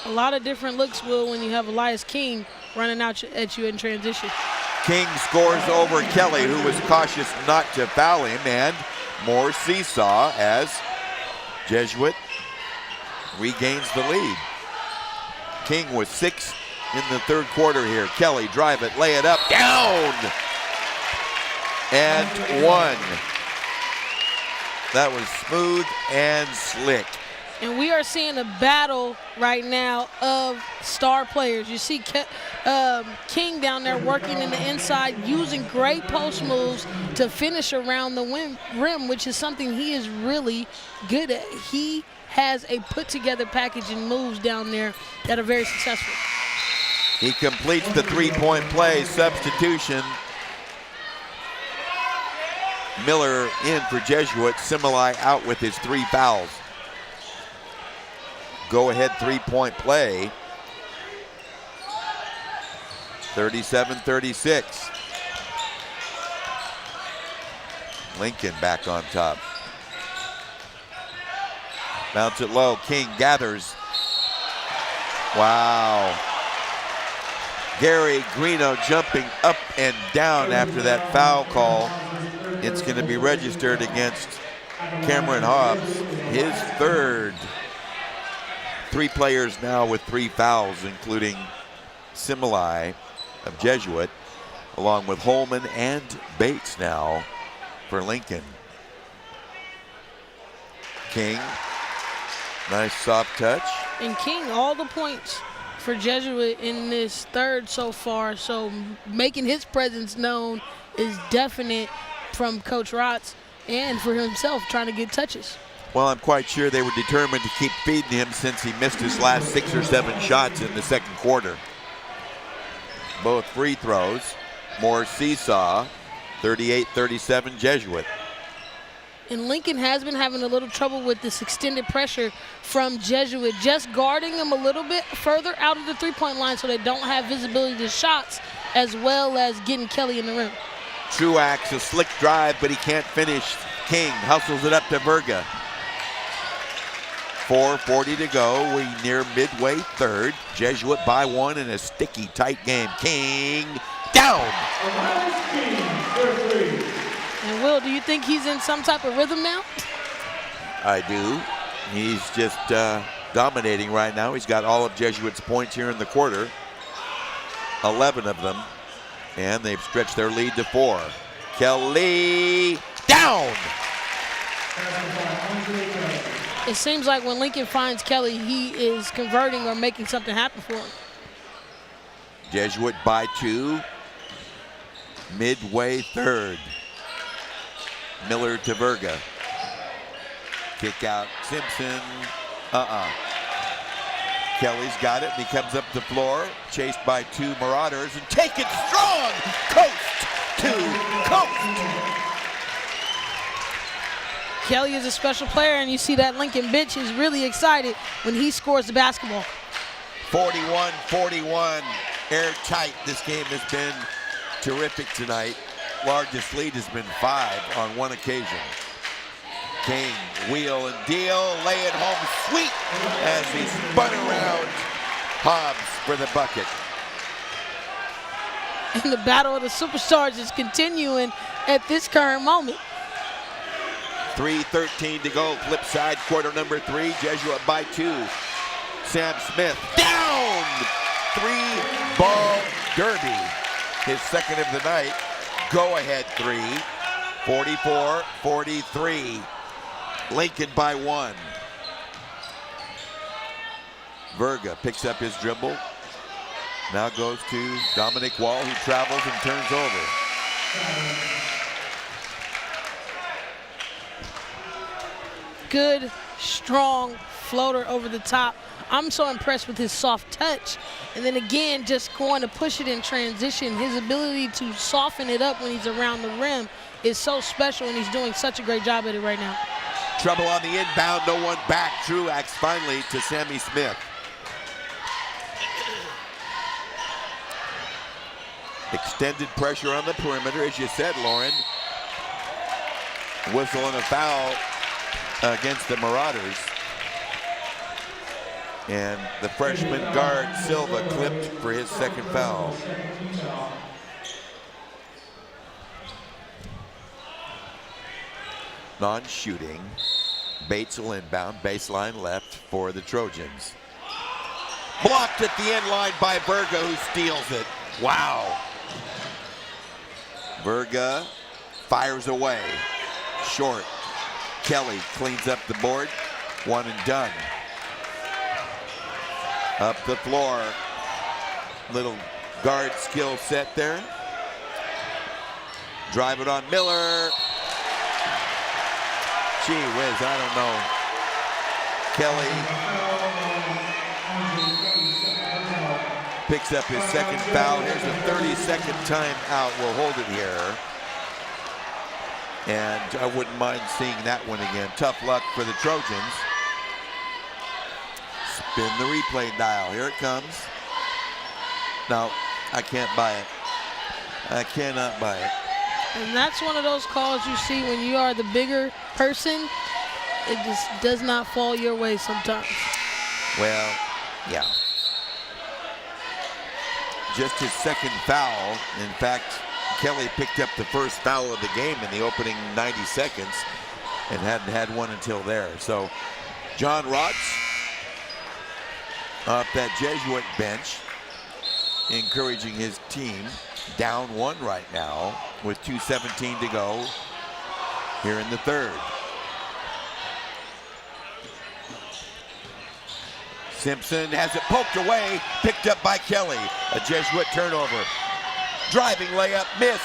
C: A lot of different looks, Will, when you have Elias King running out at you in transition.
B: King scores over Kelly, who was cautious not to foul him, and more seesaw as Jesuit regains the lead. King was 6 in the third quarter here. Kelly, drive it, lay it up, down, and 1. That was smooth and slick.
C: And we are seeing a battle right now of star players. You see King down there working in the inside, using great post moves to finish around the rim, which is something he is really good at. He has a put-together package and moves down there that are very successful.
B: He completes the three-point play. Substitution. Miller in for Jesuit. Similai out with his 3 fouls. Go-ahead three-point play. 37-36. Lincoln back on top. Bounce it low. King gathers. Wow. Gary Greeno jumping up and down after that foul call. It's going to be registered against Cameron Hobbs. His third. 3 players now with 3 fouls, including Similai of Jesuit, along with Holman and Bates now for Lincoln. King, nice soft touch.
C: And King, all the points for Jesuit in this third so far, so making his presence known is definite from Coach Rotz and for himself trying to get touches.
B: Well, I'm quite sure they were determined to keep feeding him since he missed his last 6 or 7 shots in the second quarter. Both free throws. More seesaw. 38-37 Jesuit.
C: And Lincoln has been having a little trouble with this extended pressure from Jesuit, just guarding them a little bit further out of the three-point line so they don't have visibility to shots, as well as getting Kelly in the rim.
B: Truax, a slick drive, but he can't finish. King hustles it up to Verga. 4:40 to go. We're near midway third. Jesuit by 1 in a sticky, tight game. King down.
C: And Will, do you think he's in some type of rhythm now?
B: I do. He's just dominating right now. He's got all of Jesuit's points here in the quarter. 11 of them. And they've stretched their lead to 4. Kelly down.
C: It seems like when Lincoln finds Kelly, he is converting or making something happen for him.
B: Jesuit by 2. Midway third. Miller to Verga. Kick out Simpson. Kelly's got it, and he comes up the floor, chased by 2 Marauders, and taken strong, coast to coast.
C: Kelly is a special player, and you see that Lincoln bench is really excited when he scores the basketball.
B: 41-41, airtight. This game has been terrific tonight. Largest lead has been 5 on one occasion. King, wheel and deal, lay it home sweet as he spun around Hobbs for the bucket.
C: And the battle of the superstars is continuing at this current moment.
B: 3:13 to go, flip side, quarter number 3, Jesuit by 2. Sam Smith down! 3-ball derby, his second of the night. Go ahead 3, 44-43. Lincoln by 1. Verga picks up his dribble. Now goes to Dominic Wall, who travels and turns over.
C: Good, strong floater over the top. I'm so impressed with his soft touch. And then again, just going to push it in transition. His ability to soften it up when he's around the rim is so special, and he's doing such a great job at it right now.
B: Trouble on the inbound, no one back. Truax finally to Sammy Smith. Extended pressure on the perimeter, as you said, Lauren. Whistle and a foul against the Marauders. And the freshman guard, Silva, clipped for his second foul. Non-shooting. Bates will inbound, baseline left for the Trojans. Blocked at the end line by Verga, who steals it. Wow. Verga fires away. Short. Kelly cleans up the board. One and done. Up the floor. Little guard skill set there. Drive it on Miller. Gee whiz, I don't know. Kelly picks up his second foul. Here's a 30-second timeout. We'll hold it here. And I wouldn't mind seeing that one again. Tough luck for the Trojans. Spin the replay dial. Here it comes. No, I can't buy it. I cannot buy it.
C: And that's one of those calls you see when you are the bigger person. It just does not fall your way sometimes.
B: Well, yeah. Just his second foul. In fact, Kelly picked up the first foul of the game in the opening 90 seconds and hadn't had one until there. So John Rotz off that Jesuit bench, encouraging his team. Down one right now with 2:17 to go here in the third. Simpson has it poked away, picked up by Kelly. A Jesuit turnover. Driving layup, missed.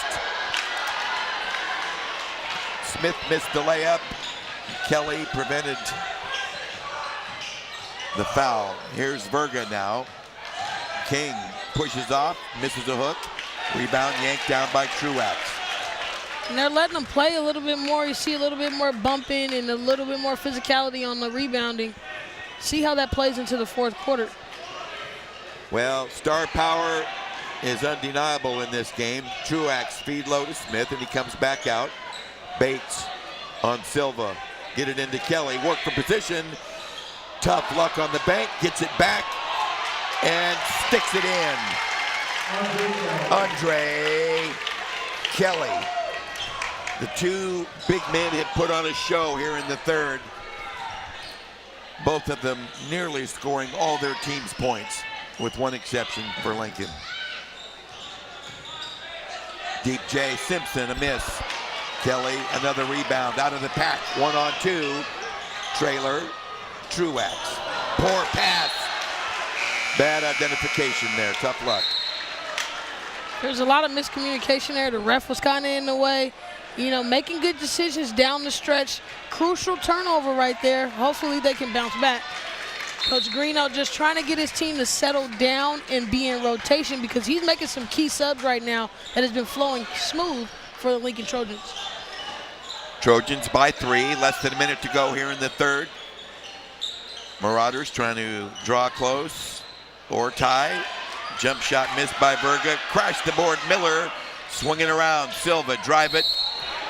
B: Smith missed the layup. Kelly prevented the foul. Here's Verga now. King pushes off, misses a hook. Rebound yanked down by Truax.
C: And they're letting them play a little bit more. You see a little bit more bumping and a little bit more physicality on the rebounding. See how that plays into the fourth quarter.
B: Well, star power is undeniable in this game. Truax feed low to Smith, and he comes back out. Bates on Silva. Get it into Kelly. Work for position. Tough luck on the bank. Gets it back and sticks it in. Andre Kelly. The two big men had put on a show here in the third. Both of them nearly scoring all their team's points, with one exception for Lincoln. Deep J. Simpson, a miss. Kelly, another rebound out of the pack. 1-on-2. Trailer. Truax. Poor pass. Bad identification there. Tough luck.
C: There's a lot of miscommunication there. The ref was kind of in the way. You know, making good decisions down the stretch. Crucial turnover right there. Hopefully they can bounce back. Coach Greeno just trying to get his team to settle down and be in rotation, because he's making some key subs right now that has been flowing smooth for the Lincoln Trojans.
B: Trojans by 3. Less than a minute to go here in the third. Marauders trying to draw close or tie. Jump shot missed by Verga. Crashed the board. Miller swinging around. Silva drive it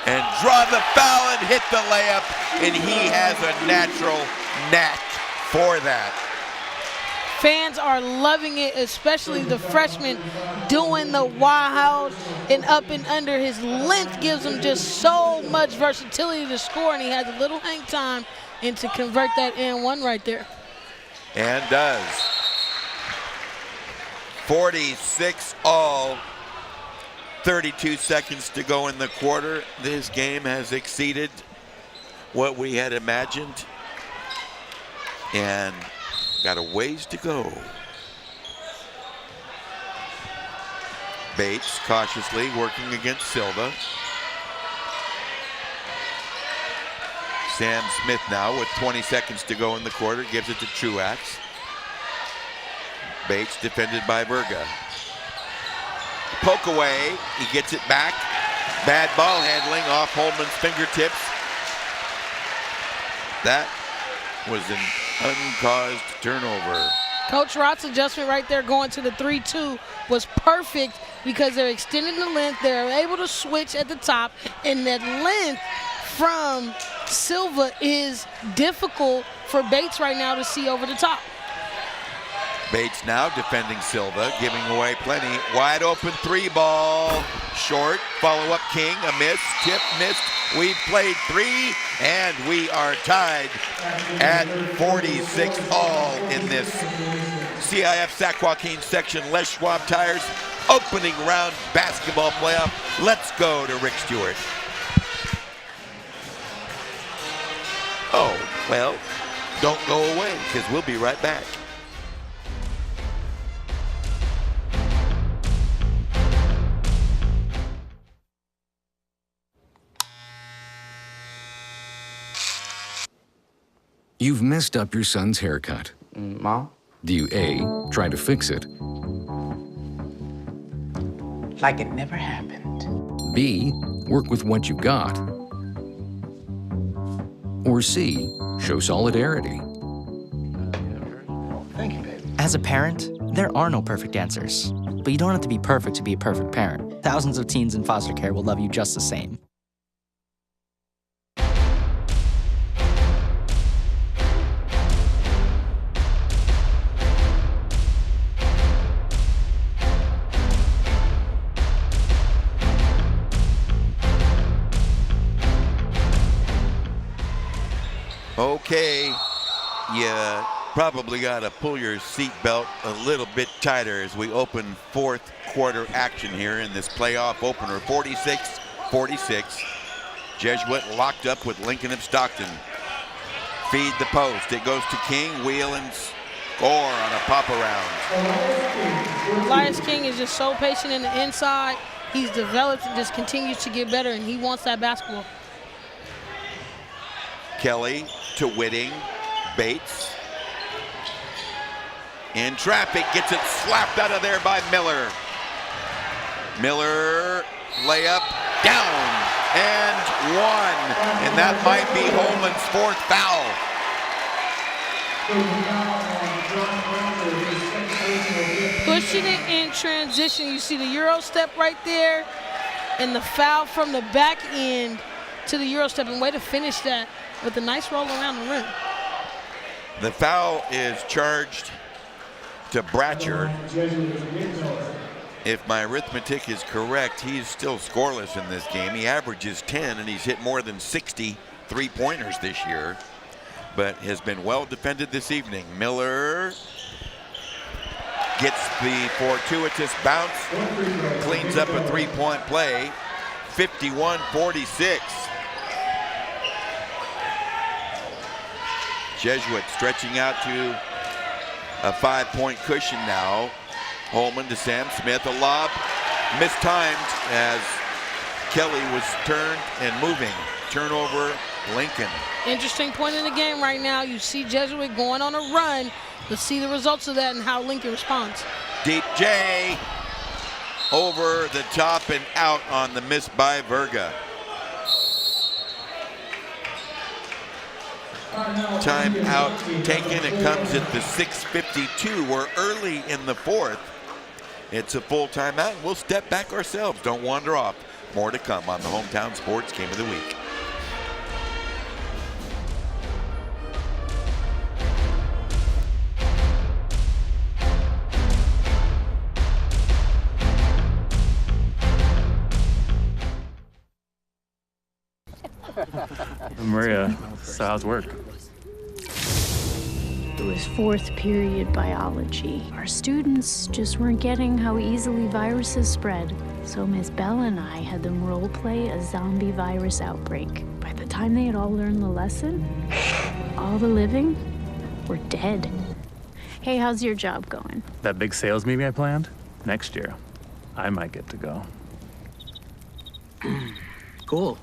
B: and draw the foul and hit the layup. And he has a natural knack for that.
C: Fans are loving it, especially the freshman doing the wild and up and under. His length gives him just so much versatility to score, and he has a little hang time and to convert that and one right there.
B: And does. 46 all. 32 seconds to go in the quarter. This game has exceeded what we had imagined, and got a ways to go. Bates cautiously working against Silva. Sam Smith now with 20 seconds to go in the quarter, gives it to Truax. Bates defended by Verga. Poke away, he gets it back. Bad ball handling off Holman's fingertips. That was an uncaused turnover.
C: Coach Rott's adjustment right there going to the 3-2 was perfect, because they're extending the length. They're able to switch at the top, and that length from Silva is difficult for Bates right now to see over the top.
B: Bates now defending Silva, giving away plenty. Wide open 3-ball, short. Follow up King, a miss, tip, missed. We've played 3, and we are tied at 46 all in this CIF Sac-Joaquin section. Les Schwab Tires opening round basketball playoff. Let's go to Rick Stewart. Oh, well, don't go away, because we'll be right back.
R: You've messed up your son's haircut.
S: Mom?
R: Do you A, try to fix it?
S: Like it never happened.
R: B, work with what you got? Or C, show solidarity?
S: Thank you, baby.
T: As a parent, there are no perfect answers. But you don't have to be perfect to be a perfect parent. Thousands of teens in foster care will love you just the same.
B: Okay, you probably got to pull your seatbelt a little bit tighter as we open fourth quarter action here in this playoff opener. 46-46. Jesuit locked up with Lincoln of Stockton. Feed the post. It goes to King. Wheel and score on a pop around.
C: Elias King is just so patient in the inside. He's developed and just continues to get better, and he wants that basketball.
B: Kelly to Whitting. Bates. In traffic, gets it slapped out of there by Miller. Miller, layup, down, and one. And that might be Holman's fourth foul.
C: Pushing it in transition. You see the Euro step right there, and the foul from the back end to the Euro step, and way to finish that with a nice roll around the rim.
B: The foul is charged to Bratcher. If my arithmetic is correct, he's still scoreless in this game. He averages 10, and he's hit more than 60 three-pointers this year, but has been well defended this evening. Miller gets the fortuitous bounce, cleans up a three-point play, 51-46. Jesuit stretching out to a 5-point cushion now. Holman to Sam Smith, a lob mistimed as Kelly was turned and moving. Turnover, Lincoln.
C: Interesting point in the game right now. You see Jesuit going on a run. Let's see the results of that and how Lincoln responds.
B: Deep J over the top and out on the miss by Verga. Timeout taken. It comes at the 6:52. We're early in the fourth. It's a full timeout. We'll step back ourselves. Don't wander off. More to come on the Hometown Sports Game of the Week.
U: Maria, so how's work?
V: It was fourth period biology. Our students just weren't getting how easily viruses spread. So Miss Bell and I had them role play a zombie virus outbreak. By the time they had all learned the lesson, all the living were dead. Hey, how's your job going?
U: That big sales meeting I planned? Next year, I might get to go.
T: Cool.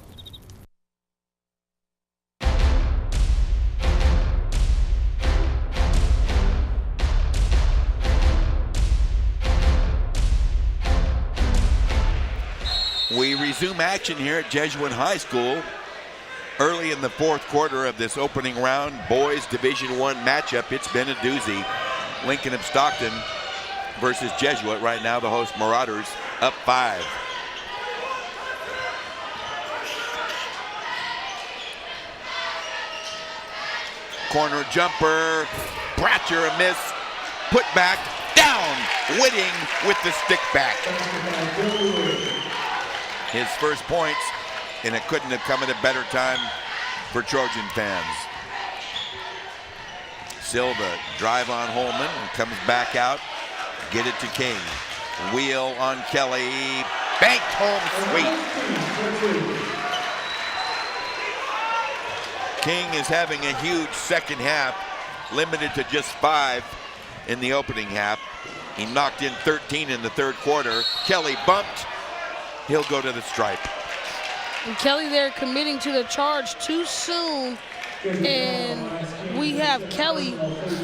B: We resume action here at Jesuit High School. Early in the fourth quarter of this opening round boys Division I matchup, it's been a doozy. Lincoln of Stockton versus Jesuit. Right now the host Marauders up 5. Corner jumper, Bratcher a miss, put back, down, Whitting with the stick back. His first points, and it couldn't have come at a better time for Trojan fans. Silva drive on Holman and comes back out, get it to King. Wheel on Kelly, banked home sweet. King is having a huge second half, limited to just 5 in the opening half. He knocked in 13 in the third quarter. Kelly bumped. He'll go to the stripe.
C: And Kelly there committing to the charge too soon and we have Kelly,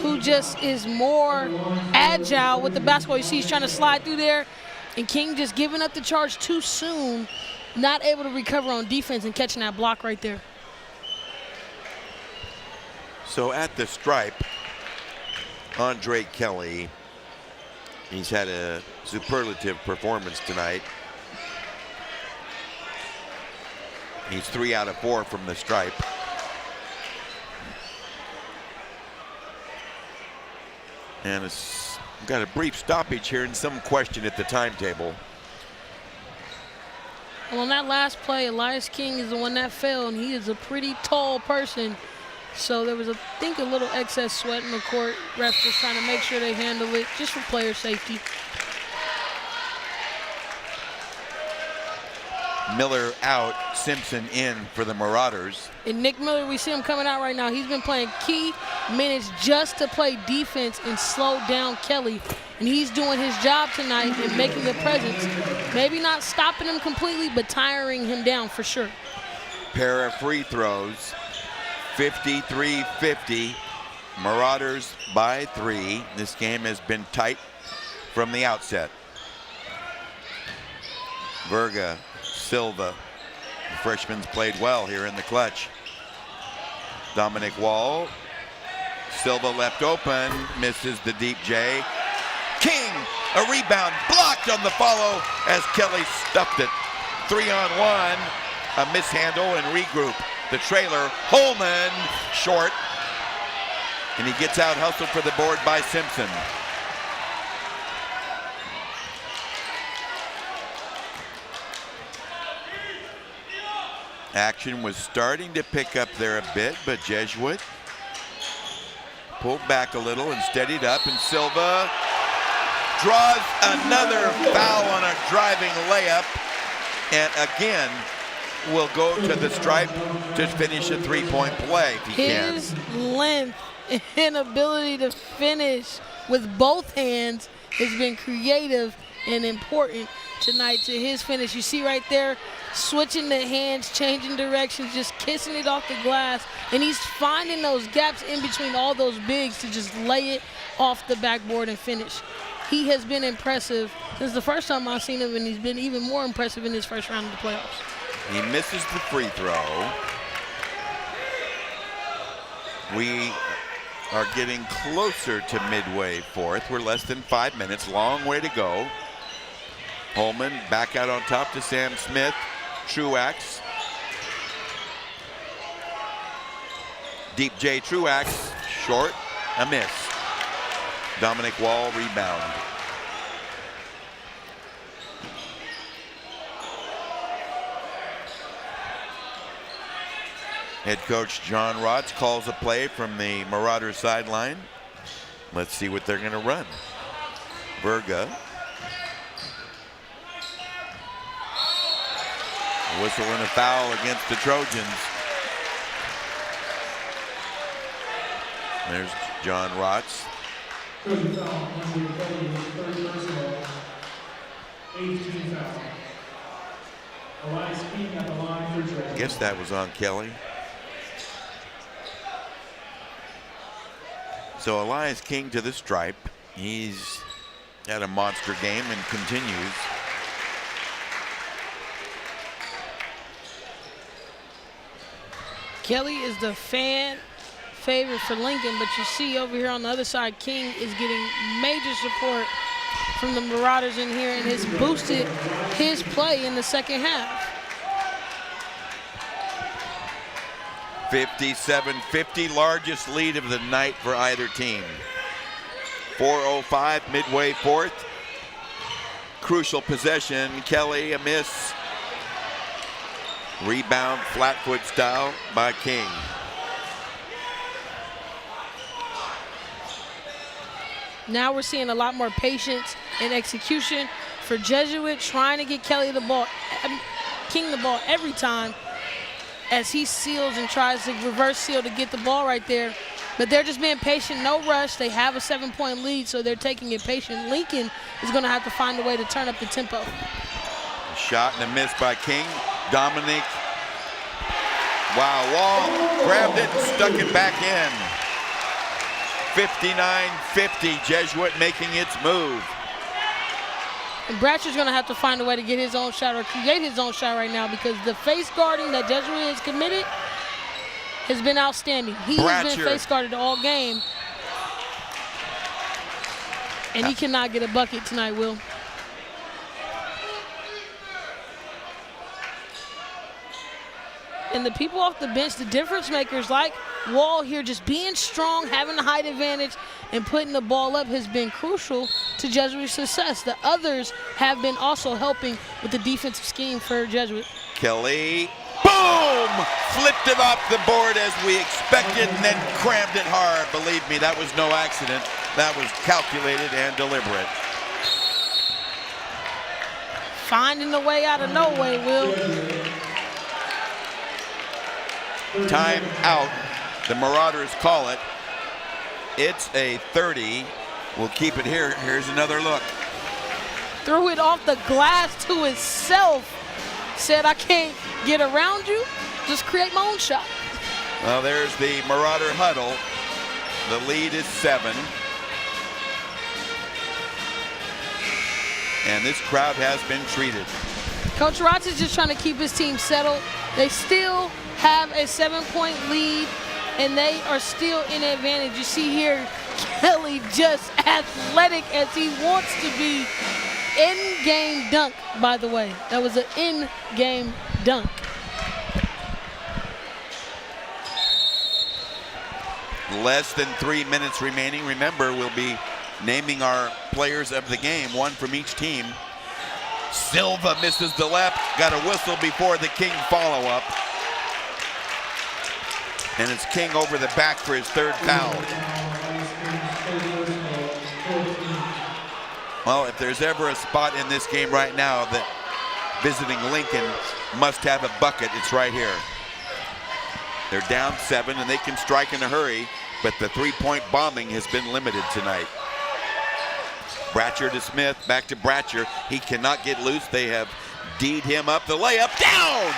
C: who just is more agile with the basketball. You see he's trying to slide through there, and King just giving up the charge too soon, not able to recover on defense and catching that block right there.
B: So at the stripe, Andre Kelly, he's had a superlative performance tonight. He's 3 out of 4 from the stripe. And it's got a brief stoppage here and some question at the timetable.
C: Well, on that last play, Elias King is the one that fell, and he is a pretty tall person. So there was, I think, a little excess sweat in the court. Refs just trying to make sure they handle it just for player safety.
B: Miller out, Simpson in for the Marauders.
C: And Nick Miller, we see him coming out right now. He's been playing key minutes just to play defense and slow down Kelly. And he's doing his job tonight and making a presence. Maybe not stopping him completely, but tiring him down for sure.
B: Pair of free throws, 53-50. Marauders by 3. This game has been tight from the outset. Verga, Silva, the freshman's played well here in the clutch. Dominic Wall, Silva left open, misses the deep J. King, a rebound, blocked on the follow as Kelly stuffed it. 3-on-1, a mishandle and regroup. The trailer, Holman, short, and he gets out hustled for the board by Simpson. Action was starting to pick up there a bit, but Jesuit pulled back a little and steadied up, and Silva draws another foul on a driving layup, and again will go to the stripe to finish a three-point play if he can.
C: His length and ability to finish with both hands has been creative and important tonight to his finish. You see right there, switching the hands, changing directions, just kissing it off the glass, and he's finding those gaps in between all those bigs to just lay it off the backboard and finish. He has been impressive since the first time I've seen him, and he's been even more impressive in his first round of the playoffs.
B: He misses the free throw. We are getting closer to midway fourth. We're less than 5 minutes, long way to go. Holman back out on top to Sam Smith. Truax. Deep J Truax, short, a miss. Dominic Wall rebound. Head coach John Rotz calls a play from the Marauders sideline. Let's see what they're going to run. Verga. Whistle and a foul against the Trojans. There's John Rotz. I guess that was on Kelly. So Elias King to the stripe. He's had a monster game and continues.
C: Kelly is the fan favorite for Lincoln, but you see over here on the other side, King is getting major support from the Marauders in here and has boosted his play in the second half.
B: 57-50, largest lead of the night for either team. 4:05 midway fourth. Crucial possession. Kelly a miss. Rebound flat foot style by King.
C: Now we're seeing a lot more patience and execution for Jesuit, trying to get Kelly the ball, King the ball every time as he seals and tries to reverse seal to get the ball right there. But they're just being patient, no rush. They have a 7-point lead, so they're taking it patient. Lincoln is going to have to find a way to turn up the tempo.
B: A shot and a miss by King. Dominic, wow, Wall grabbed it and stuck it back in. 59-50, Jesuit making its move.
C: And Bratcher's going to have to find a way to get his own shot or create his own shot right now, because the face guarding that Jesuit has committed has been outstanding. He has been face guarded all game, and he cannot get a bucket tonight, Will. And the people off the bench, the difference makers like Wall here, just being strong, having the height advantage, and putting the ball up has been crucial to Jesuit's success. The others have been also helping with the defensive scheme for Jesuit.
B: Kelly, boom! Flipped it off the board as we expected and then crammed it hard. Believe me, that was no accident. That was calculated and deliberate.
C: Finding the way out of no way, Will.
B: Time out. The Marauders call it. It's a 30. We'll keep it here. Here's another look.
C: Threw it off the glass to himself. Said, I can't get around you. Just create my own shot.
B: Well, there's the Marauder huddle. The lead is 7. And this crowd has been treated.
C: Coach Rotz is just trying to keep his team settled. They still have a 7-point lead, and they are still in advantage. You see here, Kelly just athletic as he wants to be. In-game dunk, by the way. That was an in-game dunk.
B: Less than 3 minutes remaining. Remember, we'll be naming our players of the game, one from each team. Silva misses the left, got a whistle before the King follow-up. And it's King over the back for his 3rd foul. Well, if there's ever a spot in this game right now that visiting Lincoln must have a bucket, it's right here. They're down 7 and they can strike in a hurry, but the 3-point bombing has been limited tonight. Bratcher to Smith, back to Bratcher. He cannot get loose. They have D'd him up. The layup down!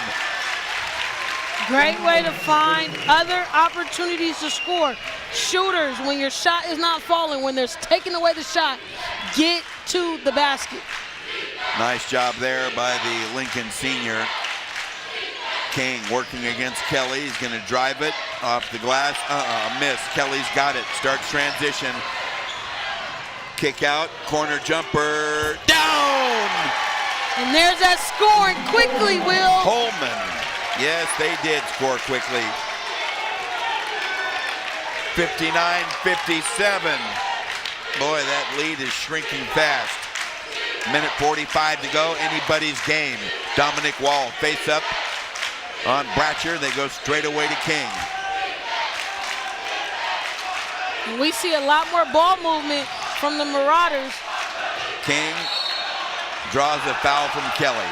C: Great way to find other opportunities to score. Shooters, when your shot is not falling, when they're taking away the shot, get to the basket.
B: Nice job there by the Lincoln senior. King working against Kelly. He's going to drive it off the glass. Miss. Kelly's got it. Starts transition. Kick out. Corner jumper. Down!
C: And there's that scoring quickly, Will.
B: Holman. Yes, they did score quickly. 59-57. Boy, that lead is shrinking fast. Minute 45 to go, anybody's game. Dominic Wall face up on Bratcher. They go straight away to King.
C: We see a lot more ball movement from the Marauders.
B: King draws a foul from Kelly.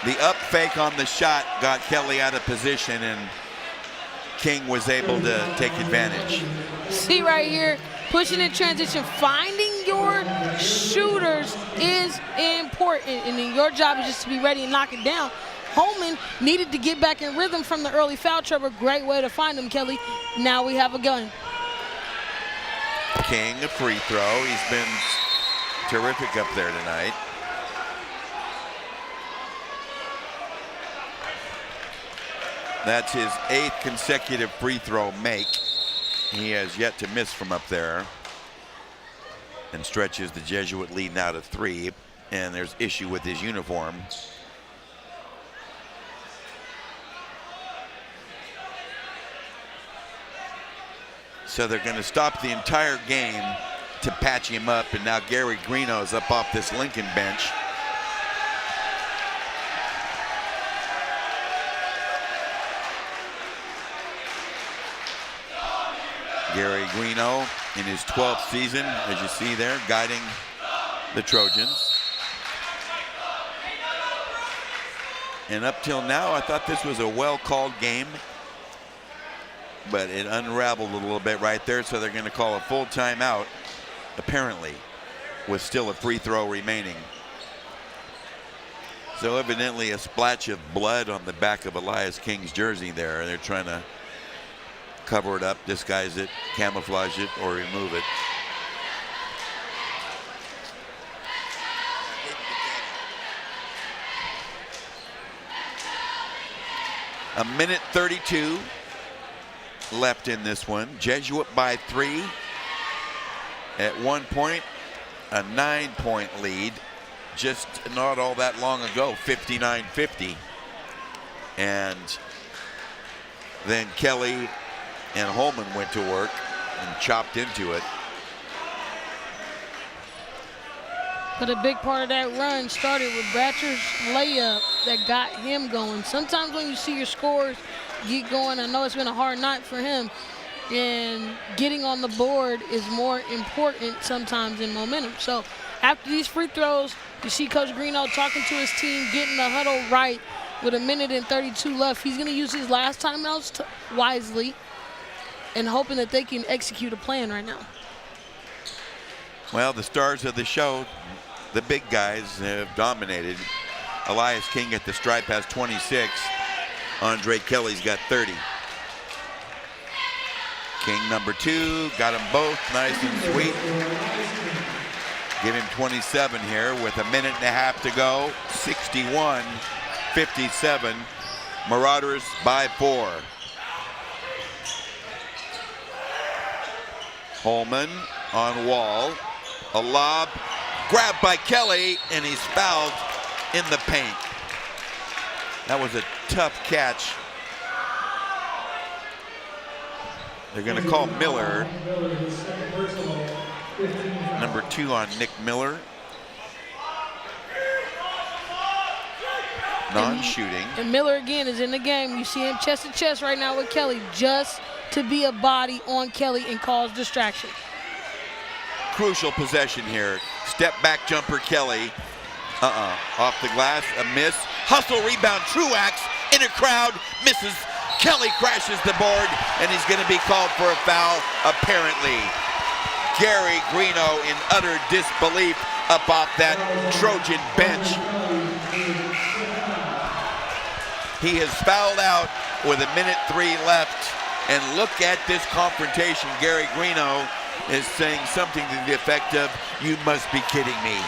B: The up fake on the shot got Kelly out of position, and King was able to take advantage.
C: See right here, pushing in transition, finding your shooters is important, and then your job is just to be ready and knock it down. Holman needed to get back in rhythm from the early foul trouble. Great way to find him, Kelly. Now we have a gun.
B: King, a free throw. He's been terrific up there tonight. That's his 8th consecutive free throw make. He has yet to miss from up there, and stretches the Jesuit lead now to 3. And there's issue with his uniform. So they're going to stop the entire game to patch him up, and now Gary Greeno is up off this Lincoln bench. Gary Greeno in his 12th season, as you see there, guiding the Trojans. And up till now, I thought this was a well-called game, but it unraveled a little bit right there, so they're going to call a full timeout, apparently, with still a free throw remaining. So evidently a splash of blood on the back of Elias King's jersey there. They're trying to cover it up, disguise it, camouflage it, or remove it. A minute 32 left in this one. Jesuit by 3. At one point, a 9-point lead. Just not all that long ago, 59-50. And then Kelly and Holman went to work and chopped into it.
C: But a big part of that run started with Bratcher's layup that got him going. Sometimes when you see your scores get going, I know it's been a hard night for him, and getting on the board is more important sometimes than momentum. So after these free throws, you see Coach Greeno talking to his team, getting the huddle right with a minute and 32 left. He's going to use his last timeouts wisely and hoping that they can execute a plan right now.
B: Well, the stars of the show, the big guys, have dominated. Elias King at the stripe has 26. Andre Kelly's got 30. King number 2, got them both nice and sweet. Give him 27 here with a minute and a half to go. 61-57. Marauders by 4. Holman on Wall. A lob, grabbed by Kelly, and he's fouled in the paint. That was a tough catch. They're going to call Miller. Number 2 on Nick Miller. Non-shooting.
C: And Miller again is in the game. You see him chest to chest right now with Kelly, just to be a body on Kelly and cause distraction.
B: Crucial possession here. Step back jumper Kelly. Off the glass, a miss. Hustle rebound, Truax in a crowd, misses. Kelly crashes the board, and he's going to be called for a foul, apparently. Gary Greeno in utter disbelief up off that Trojan bench. He has fouled out with a minute 3 left, and look at this confrontation. Gary Greeno is saying something to the effect of, "You must be kidding me."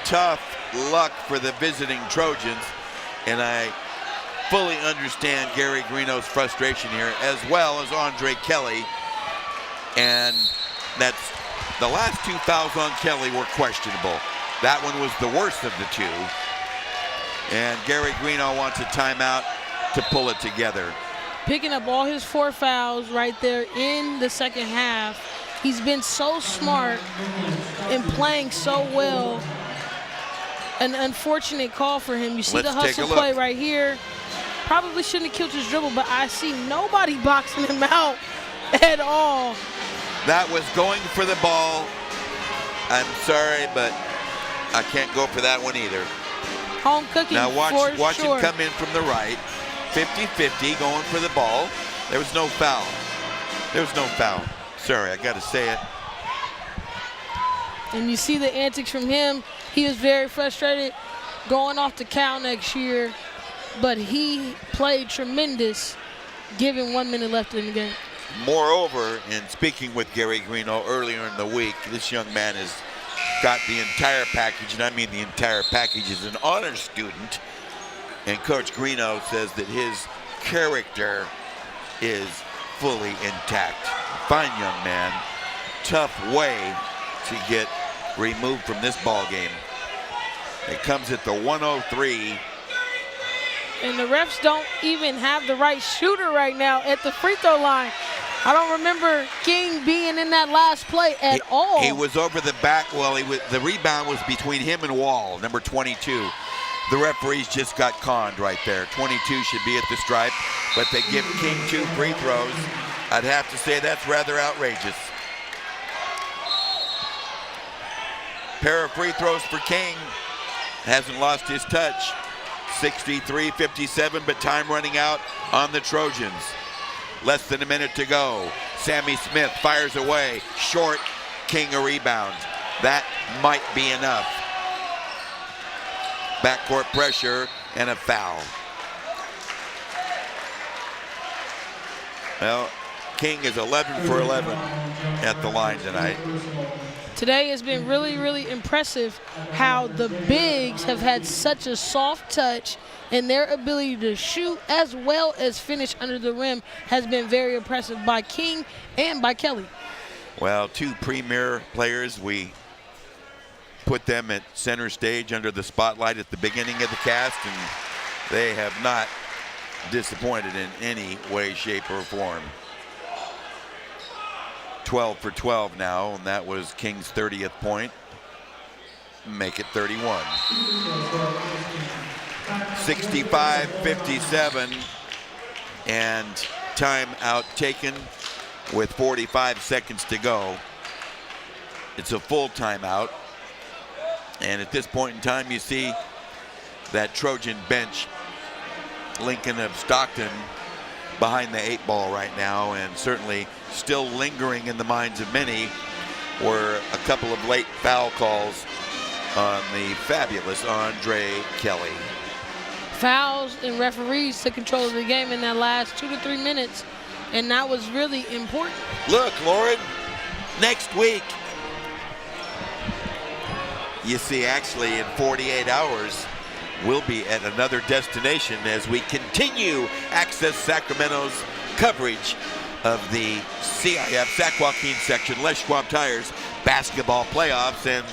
B: Tough luck for the visiting Trojans, and I fully understand Gary Greeno's frustration here, as well as Andre Kelly. And that's the last 2 fouls on Kelly were questionable. That one was the worst of the 2. And Gary Greeno wants a timeout to pull it together.
C: Picking up all his 4 fouls right there in the second half. He's been so smart and playing so well. An unfortunate call for him. You see the hustle play right here. Probably shouldn't have killed his dribble, but I see nobody boxing him out at all.
B: That was going for the ball. I'm sorry, but I can't go for that one either.
C: Home cooking.
B: Now watch
C: sure.
B: him come in from the right. 50-50 going for the ball. There was no foul. There was no foul. Sorry, I got to say it.
C: And you see the antics from him. He was very frustrated going off to Cal next year, but he played tremendous given 1 minute left in the game.
B: Moreover, in speaking with Gary Greeno earlier in the week, this young man has got the entire package, and I mean the entire package. He's an honor student, and Coach Greeno says that his character is fully intact. Fine young man. Tough way to get removed from this ball game. It comes at the 103.
C: And the refs don't even have the right shooter right now at the free throw line. I don't remember King being in that last play at all.
B: He was over the back. Well, the rebound was between him and Wall, number 22. The referees just got conned right there. 22 should be at the stripe, but they give King 2 free throws. I'd have to say that's rather outrageous. Pair of free throws for King. Hasn't lost his touch. 63-57, but time running out on the Trojans. Less than a minute to go. Sammy Smith fires away. Short. King a rebound. That might be enough. Backcourt pressure and a foul. Well, King is 11 for 11 at the line tonight.
C: Today has been really, really impressive how the bigs have had such a soft touch, and their ability to shoot as well as finish under the rim has been very impressive by King and by Kelly.
B: Well, two premier players. We put them at center stage under the spotlight at the beginning of the cast, and they have not disappointed in any way, shape, or form. 12 for 12 now, and that was King's 30th point. Make it 31. 65-57, and timeout taken with 45 seconds to go. It's a full timeout, and at this point in time, you see that Trojan bench, Lincoln of Stockton, behind the 8 ball right now, and certainly still lingering in the minds of many were a couple of late foul calls on the fabulous Andre Kelly.
C: Fouls and referees took control of the game in that last 2 to 3 minutes, and that was really important.
B: Look, Lauren, next week, you see, actually in 48 hours, we'll be at another destination as we continue Access Sacramento's coverage of the CIF Sac-Joaquin section Les Schwab Tires basketball playoffs. And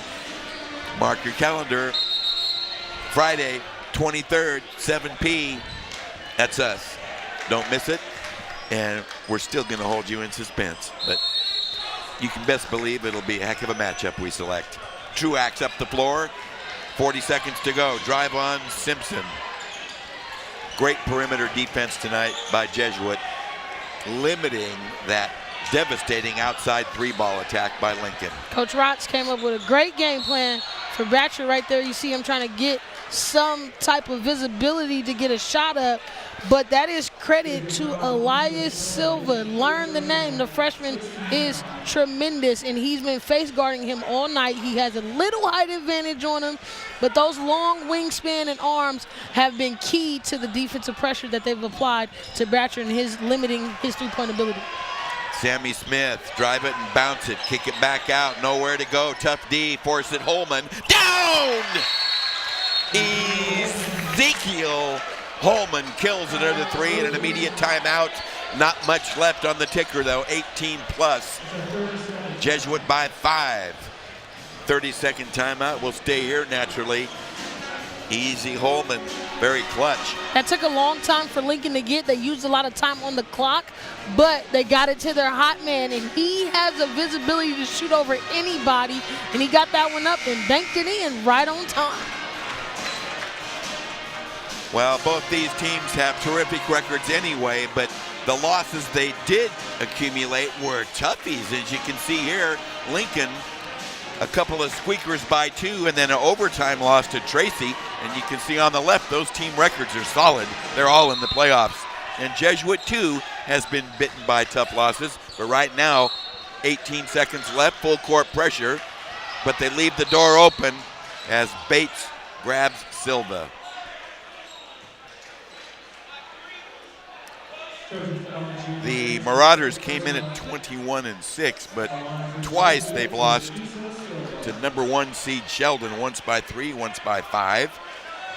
B: mark your calendar, Friday 23rd, 7 p. That's us. Don't miss it. And we're still going to hold you in suspense, but you can best believe it'll be a heck of a matchup we select. Truax up the floor. 40 seconds to go. Drive on Simpson. Great perimeter defense tonight by Jesuit, limiting that devastating outside 3-ball attack by Lincoln.
C: Coach Rotz came up with a great game plan for Batcher right there. You see him trying to get some type of visibility to get a shot up, but that is credit to Elias Silva. Learn the name. The freshman is tremendous, and he's been face guarding him all night. He has a little height advantage on him, but those long wingspan and arms have been key to the defensive pressure that they've applied to Batcher and his limiting his three-point ability.
B: Sammy Smith, drive it and bounce it, kick it back out, nowhere to go. Tough D, force it, Holman, down! Ezekiel Holman kills another 3 and an immediate timeout. Not much left on the ticker though, 18 plus. Jesuit by 5. 30-second timeout, will stay here naturally. Easy Holman, very clutch.
C: That took a long time for Lincoln to get. They used a lot of time on the clock, but they got it to their hot man, and he has a visibility to shoot over anybody, and he got that one up and banked it in right on time.
B: Well, both these teams have terrific records anyway, but the losses they did accumulate were toughies. As you can see here, Lincoln, a couple of squeakers by 2, and then an overtime loss to Tracy. And you can see on the left, those team records are solid. They're all in the playoffs. And Jesuit, too, has been bitten by tough losses. But right now, 18 seconds left, full court pressure. But they leave the door open as Bates grabs Silva. The Marauders came in at 21-6, but twice they've lost to number 1 seed Sheldon, once by 3, once by 5,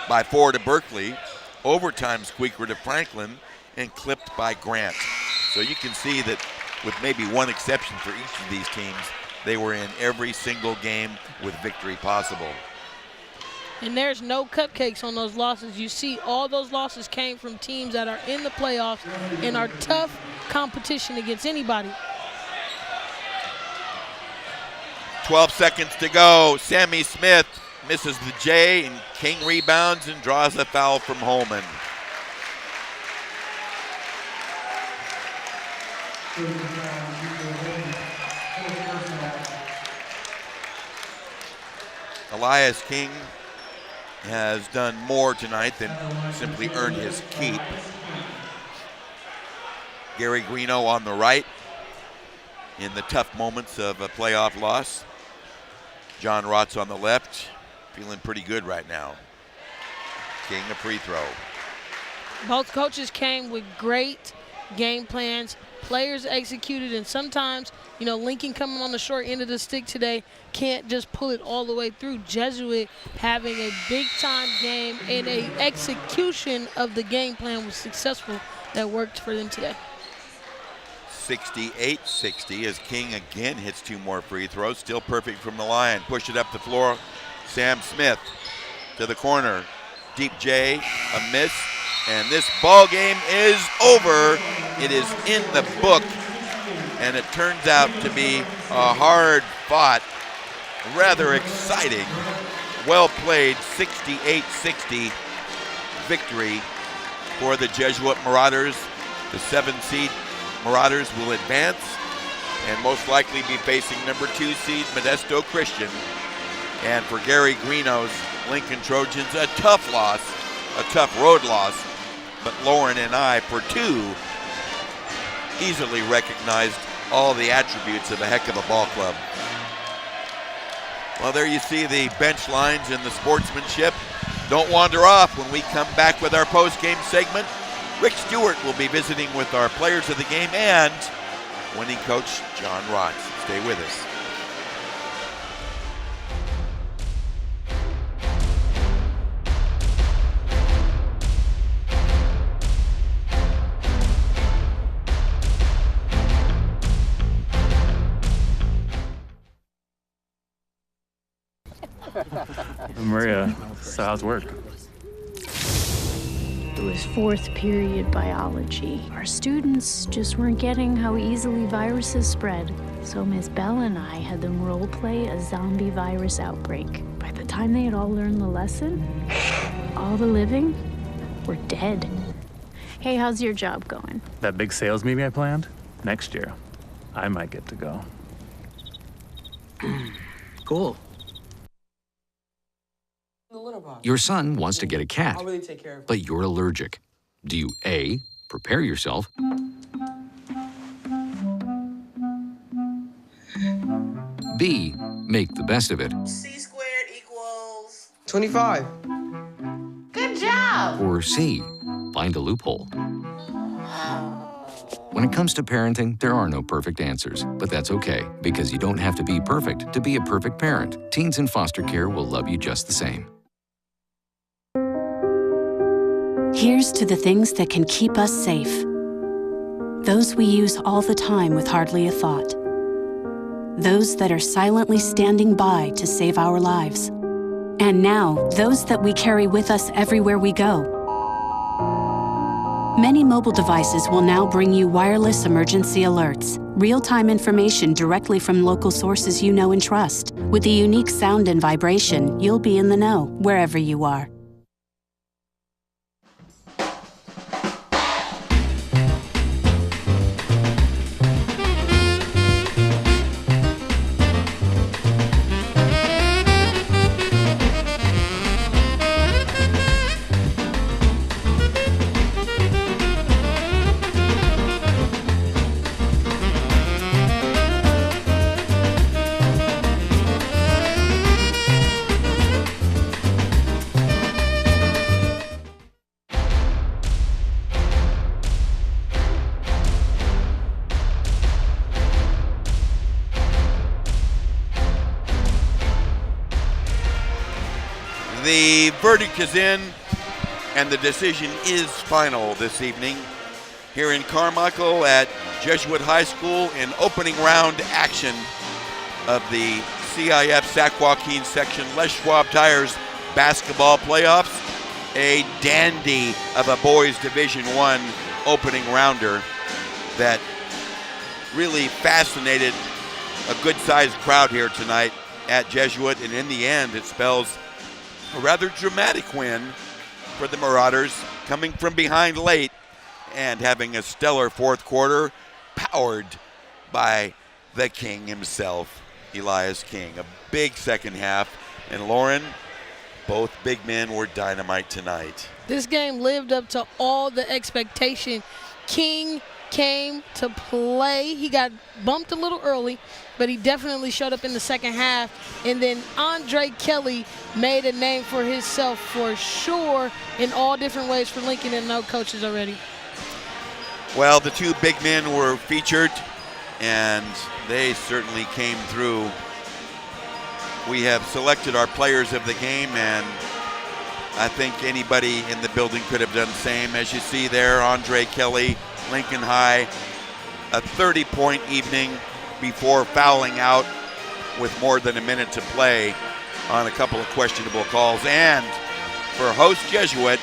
B: by 4 to Berkeley, overtime squeaker to Franklin, and clipped by Grant. So you can see that with maybe one exception for each of these teams, they were in every single game with victory possible.
C: And there's no cupcakes on those losses. You see all those losses came from teams that are in the playoffs and are tough competition against anybody.
B: 12 seconds to go. Sammy Smith misses the J, and King rebounds and draws a foul from Holman. Elias King has done more tonight than simply earn his keep. Gary Greeno on the right in the tough moments of a playoff loss. John Rotz on the left, feeling pretty good right now. King a free throw.
C: Both coaches came with great game plans, players executed, and sometimes, you know, Lincoln coming on the short end of the stick today can't just pull it all the way through. Jesuit having a big-time game, and a execution of the game plan was successful that worked for them today.
B: 68-60 as King again hits 2 more free throws. Still perfect from the line. Push it up the floor. Sam Smith to the corner. Deep J, a miss. And this ball game is over. It is in the book. And it turns out to be a hard-fought, rather exciting, well-played 68-60 victory for the Jesuit Marauders. The 7-seed Marauders will advance and most likely be facing number 2 seed Modesto Christian. And for Gary Greeno's Lincoln Trojans, a tough loss, a tough road loss. But Lauren and I, for 2, easily recognized all the attributes of a heck of a ball club. Well, there you see the bench lines and the sportsmanship. Don't wander off. When we come back with our post-game segment, Rick Stewart will be visiting with our players of the game and winning coach John Rotz. Stay with us.
U: Maria, so how's work?
V: It was 4th period biology. Our students just weren't getting how easily viruses spread. So Miss Bell and I had them role play a zombie virus outbreak. By the time they had all learned the lesson, all the living were dead. Hey, how's your job going?
U: That big sales meeting I planned? Next year, I might get to go.
A: Cool.
R: Your son wants to get a cat,
A: I'll really take care of it.
R: but you're allergic. Do you A, prepare yourself, B, make the best of it,
A: C² = 25.
E: Good job!
R: or C, find a loophole? When it comes to parenting, there are no perfect answers, but that's okay, because you don't have to be perfect to be a perfect parent. Teens in foster care will love you just the same.
W: Here's to the things that can keep us safe. Those we use all the time with hardly a thought. Those that are silently standing by to save our lives. And now, those that we carry with us everywhere we go. Many mobile devices will now bring you wireless emergency alerts, real-time information directly from local sources you know and trust. With the unique sound and vibration, you'll be in the know, wherever you are.
B: The verdict is in, and the decision is final this evening here in Carmichael at Jesuit High School in opening round action of the CIF Sac-Joaquin section Les Schwab Tires basketball playoffs. A dandy of a boys Division I opening rounder that really fascinated a good-sized crowd here tonight at Jesuit, and in the end it spells a rather dramatic win for the Marauders, coming from behind late and having a stellar fourth quarter powered by the King himself, Elias King. A big second half, and Lauren, both big men were dynamite tonight.
C: This game lived up to all the expectation. King came to play. He got bumped a little early, but he definitely showed up in the second half. And then Andre Kelly made a name for himself for sure in all different ways for Lincoln, and no coaches already.
B: Well, the two big men were featured, and they certainly came through. We have selected our players of the game, and I think anybody in the building could have done the same. As you see there, Andre Kelly, Lincoln High, a 30-point evening before fouling out with more than a minute to play on a couple of questionable calls. And for host Jesuit,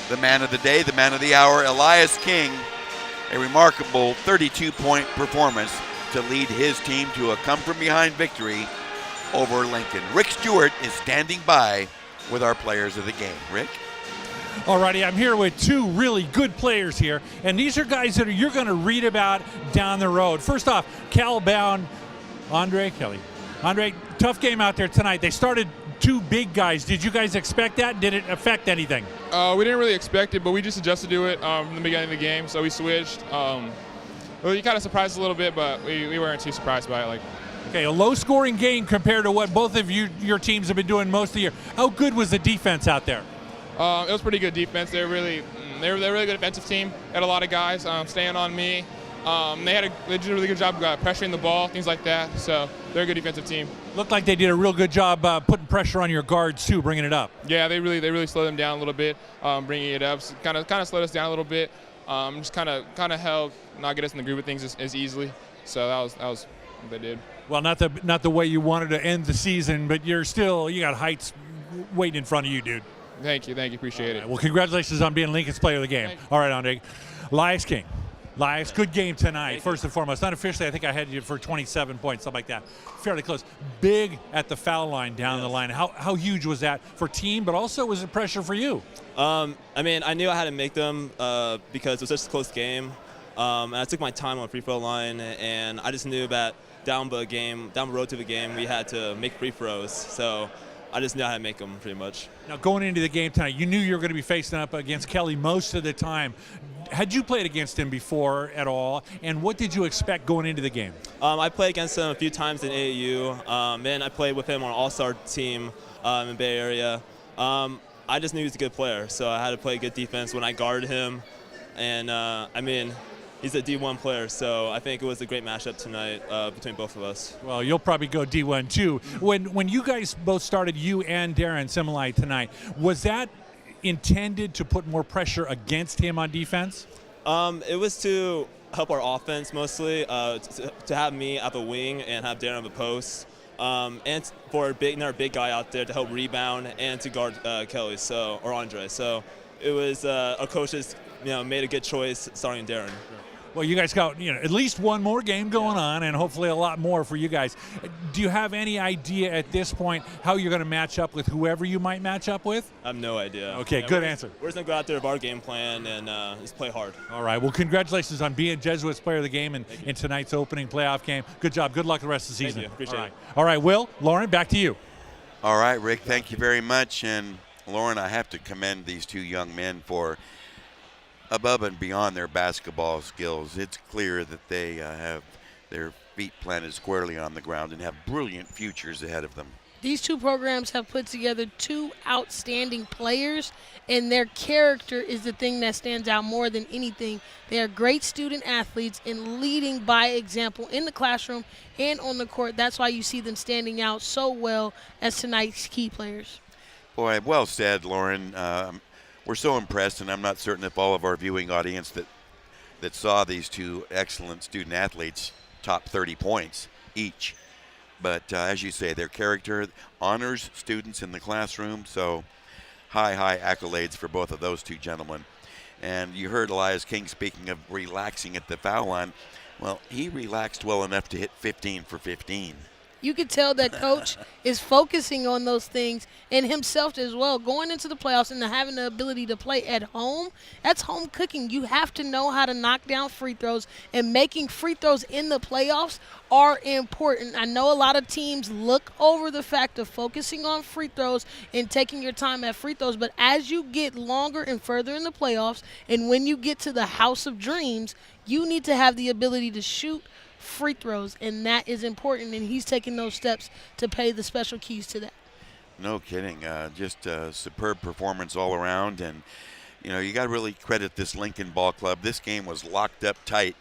B: the man of the day, the man of the hour, Elias King, a remarkable 32-point performance to lead his team to a come-from-behind victory over Lincoln. Rick Stewart is standing by with our players of the game. Rick?
D: Alrighty, I'm here with two really good players here, and these are guys that you're going to read about down the road. First off, Cal-bound Andre Kelly. Andre, tough game out there tonight. They started two big guys. Did you guys expect that? Did it affect anything?
A: We didn't really expect it, but we just adjusted to it from the beginning of the game, so we switched. Well, you kind of surprised us a little bit, but we weren't too surprised by it.
D: Okay, a low-scoring game compared to what both of your teams have been doing most of the year. How good was the defense out there?
A: It was pretty good defense. They're a really good defensive team. They had a lot of guys staying on me. They did a really good job pressuring the ball, things like that. So they're a good defensive team.
D: Looked like they did a real good job putting pressure on your guards too, bringing it up.
A: Yeah, they really slowed them down a little bit, bringing it up. So kind of slowed us down a little bit. Just kind of helped not get us in the groove of things as easily. So that was what they did.
D: Well, not the way you wanted to end the season, but you got heights waiting in front of you, dude.
A: Thank you, appreciate it.
D: Well, congratulations on being Lincoln's player of the game. All right, Andre. Elias King. Elias, good game tonight, first and foremost. Unofficially, I think I had you for 27 points, something like that. Fairly close. Big at the foul line, down the line. How huge was that for team, but also was it pressure for you?
H: I knew I had to make them because it was such a close game. And I took my time on free throw line, and I just knew that down the road to the game, we had to make free throws. So I just knew how to make them pretty much.
D: Now, going into the game tonight, you knew you were going to be facing up against Kelly most of the time. Had you played against him before at all, and what did you expect going into the game?
H: I played against him a few times in AAU, and I played with him on an all-star team in Bay Area. I just knew he was a good player, so I had to play good defense when I guarded him. And, he's a D1 player, so I think it was a great matchup tonight between both of us.
D: Well, you'll probably go D1 too. When you guys both started, you and Darren Similai tonight, was that intended to put more pressure against him on defense?
H: It was to help our offense mostly, to have me at the wing and have Darren on the post, and for another big guy out there to help rebound and to guard Kelly or Andre. So it was our coaches made a good choice starting Darren.
D: Well, you guys got at least one more game going on, and hopefully a lot more for you guys. Do you have any idea at this point how you're going to match up with whoever you might match up with?
H: I have no idea.
D: Okay, good answer.
H: We're just going to go out there with our game plan and just play hard.
D: All right. Well, congratulations on being Jesuits player of the game in tonight's opening playoff game. Good job. Good luck the rest of the season.
H: Thank you. Appreciate it.
D: All right, Will, Lauren, back to you.
B: All right, Rick, thank you very much. And Lauren, I have to commend these two young men for above and beyond their basketball skills. It's clear that they have their feet planted squarely on the ground and have brilliant futures ahead of them.
C: These two programs have put together two outstanding players, and their character is the thing that stands out more than anything. They are great student athletes and leading by example in the classroom and on the court. That's why you see them standing out so well as tonight's key players.
B: Boy, well said, Lauren. We're so impressed, and I'm not certain if all of our viewing audience that saw these two excellent student athletes top 30 points each. But as you say, their character honors students in the classroom, so high accolades for both of those two gentlemen. And you heard Elias King speaking of relaxing at the foul line. Well, he relaxed well enough to hit 15 for 15.
C: You could tell that coach is focusing on those things and himself as well. Going into the playoffs and having the ability to play at home, that's home cooking. You have to know how to knock down free throws, and making free throws in the playoffs are important. I know a lot of teams look over the fact of focusing on free throws and taking your time at free throws, but as you get longer and further in the playoffs, and when you get to the House of Dreams, you need to have the ability to shoot free throws, and that is important, and he's taking those steps to pay the special keys to that.
B: No kidding. Just a superb performance all around, and you know, you got to really credit this Lincoln ball club. This game was locked up tight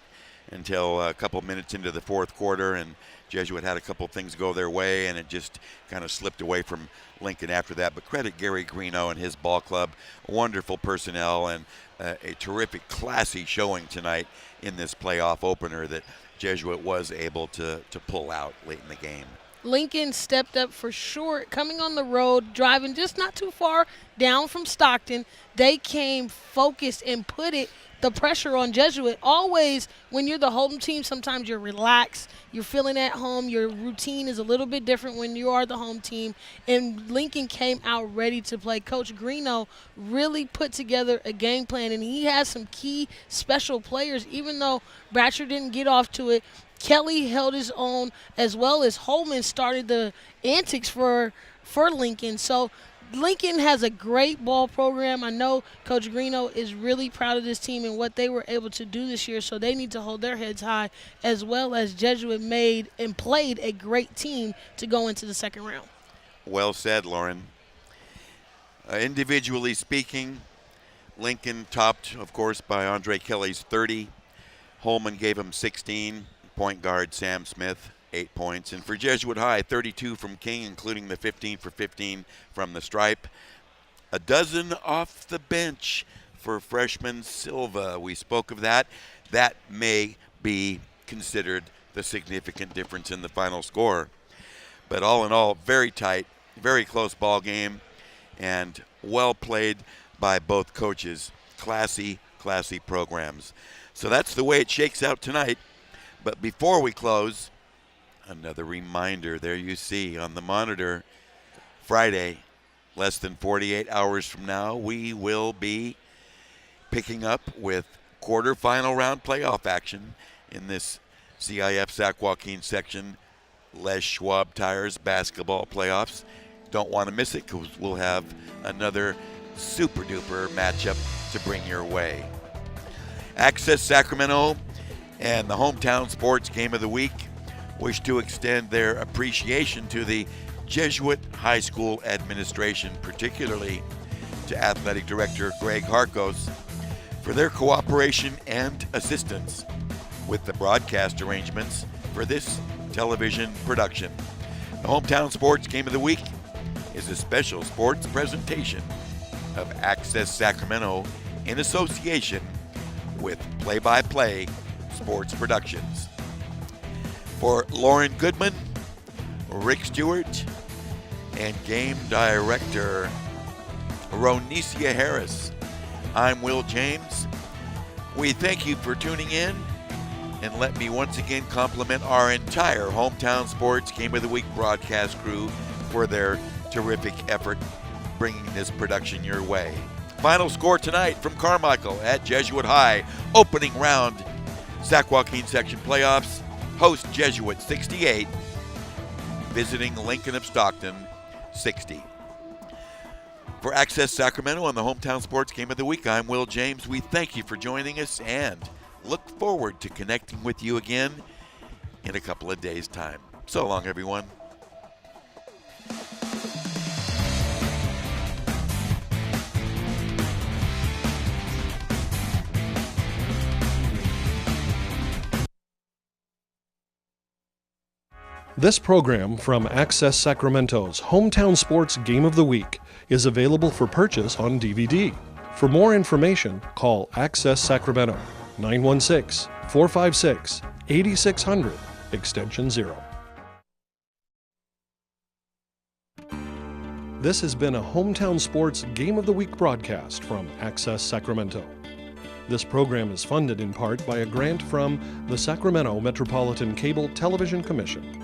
B: until a couple minutes into the fourth quarter, and Jesuit had a couple things go their way, and it just kind of slipped away from Lincoln after that. But credit Gary Greeno and his ball club. Wonderful personnel and a terrific, classy showing tonight in this playoff opener that Jesuit was able to pull out late in the game.
C: Lincoln stepped up for sure. Coming on the road, driving just not too far down from Stockton, they came focused and put the pressure on Jesuit. Always, when you're the home team, sometimes you're relaxed. You're feeling at home. Your routine is a little bit different when you are the home team. And Lincoln came out ready to play. Coach Greeno really put together a game plan, and he has some key special players. Even though Bratcher didn't get off to it, Kelly held his own, as well as Holman started the antics for Lincoln. So Lincoln has a great ball program. I know Coach Greeno is really proud of this team and what they were able to do this year, so they need to hold their heads high, as well as Jesuit made and played a great team to go into the second round.
B: Well said, Lauren. Individually speaking, Lincoln topped, of course, by Andre Kelly's 30. Holman gave him 16. Point guard Sam Smith, 8 points. And for Jesuit High, 32 from King, including the 15 for 15 from the stripe. A dozen off the bench for freshman Silva. We spoke of that. That may be considered the significant difference in the final score. But all in all, very tight, very close ball game, and well played by both coaches. Classy, classy programs. So that's the way it shakes out tonight. But before we close, another reminder. There you see on the monitor, Friday, less than 48 hours from now, we will be picking up with quarterfinal round playoff action in this CIF Sac-Joaquin section Les Schwab Tires basketball playoffs. Don't want to miss it, because we'll have another super-duper matchup to bring your way. Access Sacramento and the Hometown Sports Game of the Week wish to extend their appreciation to the Jesuit High School administration, particularly to Athletic Director Greg Harkos, for their cooperation and assistance with the broadcast arrangements for this television production. The Hometown Sports Game of the Week is a special sports presentation of Access Sacramento in association with Play-by-Play Sports Productions. For Lauren Goodman, Rick Stewart, and Game Director Ronicia Harris, I'm Will James. We thank you for tuning in, and let me once again compliment our entire Hometown Sports Game of the Week broadcast crew for their terrific effort bringing this production your way. Final score tonight from Carmichael at Jesuit High, opening round Sac-Joaquin section playoffs. Host Jesuit 68, visiting Lincoln of Stockton 60. For Access Sacramento on the Hometown Sports Game of the Week, I'm Will James. We thank you for joining us and look forward to connecting with you again in a couple of days' time. So long, everyone.
F: This program from Access Sacramento's Hometown Sports Game of the Week is available for purchase on DVD. For more information, call Access Sacramento, 916-456-8600, extension 0. This has been a Hometown Sports Game of the Week broadcast from Access Sacramento. This program is funded in part by a grant from the Sacramento Metropolitan Cable Television Commission.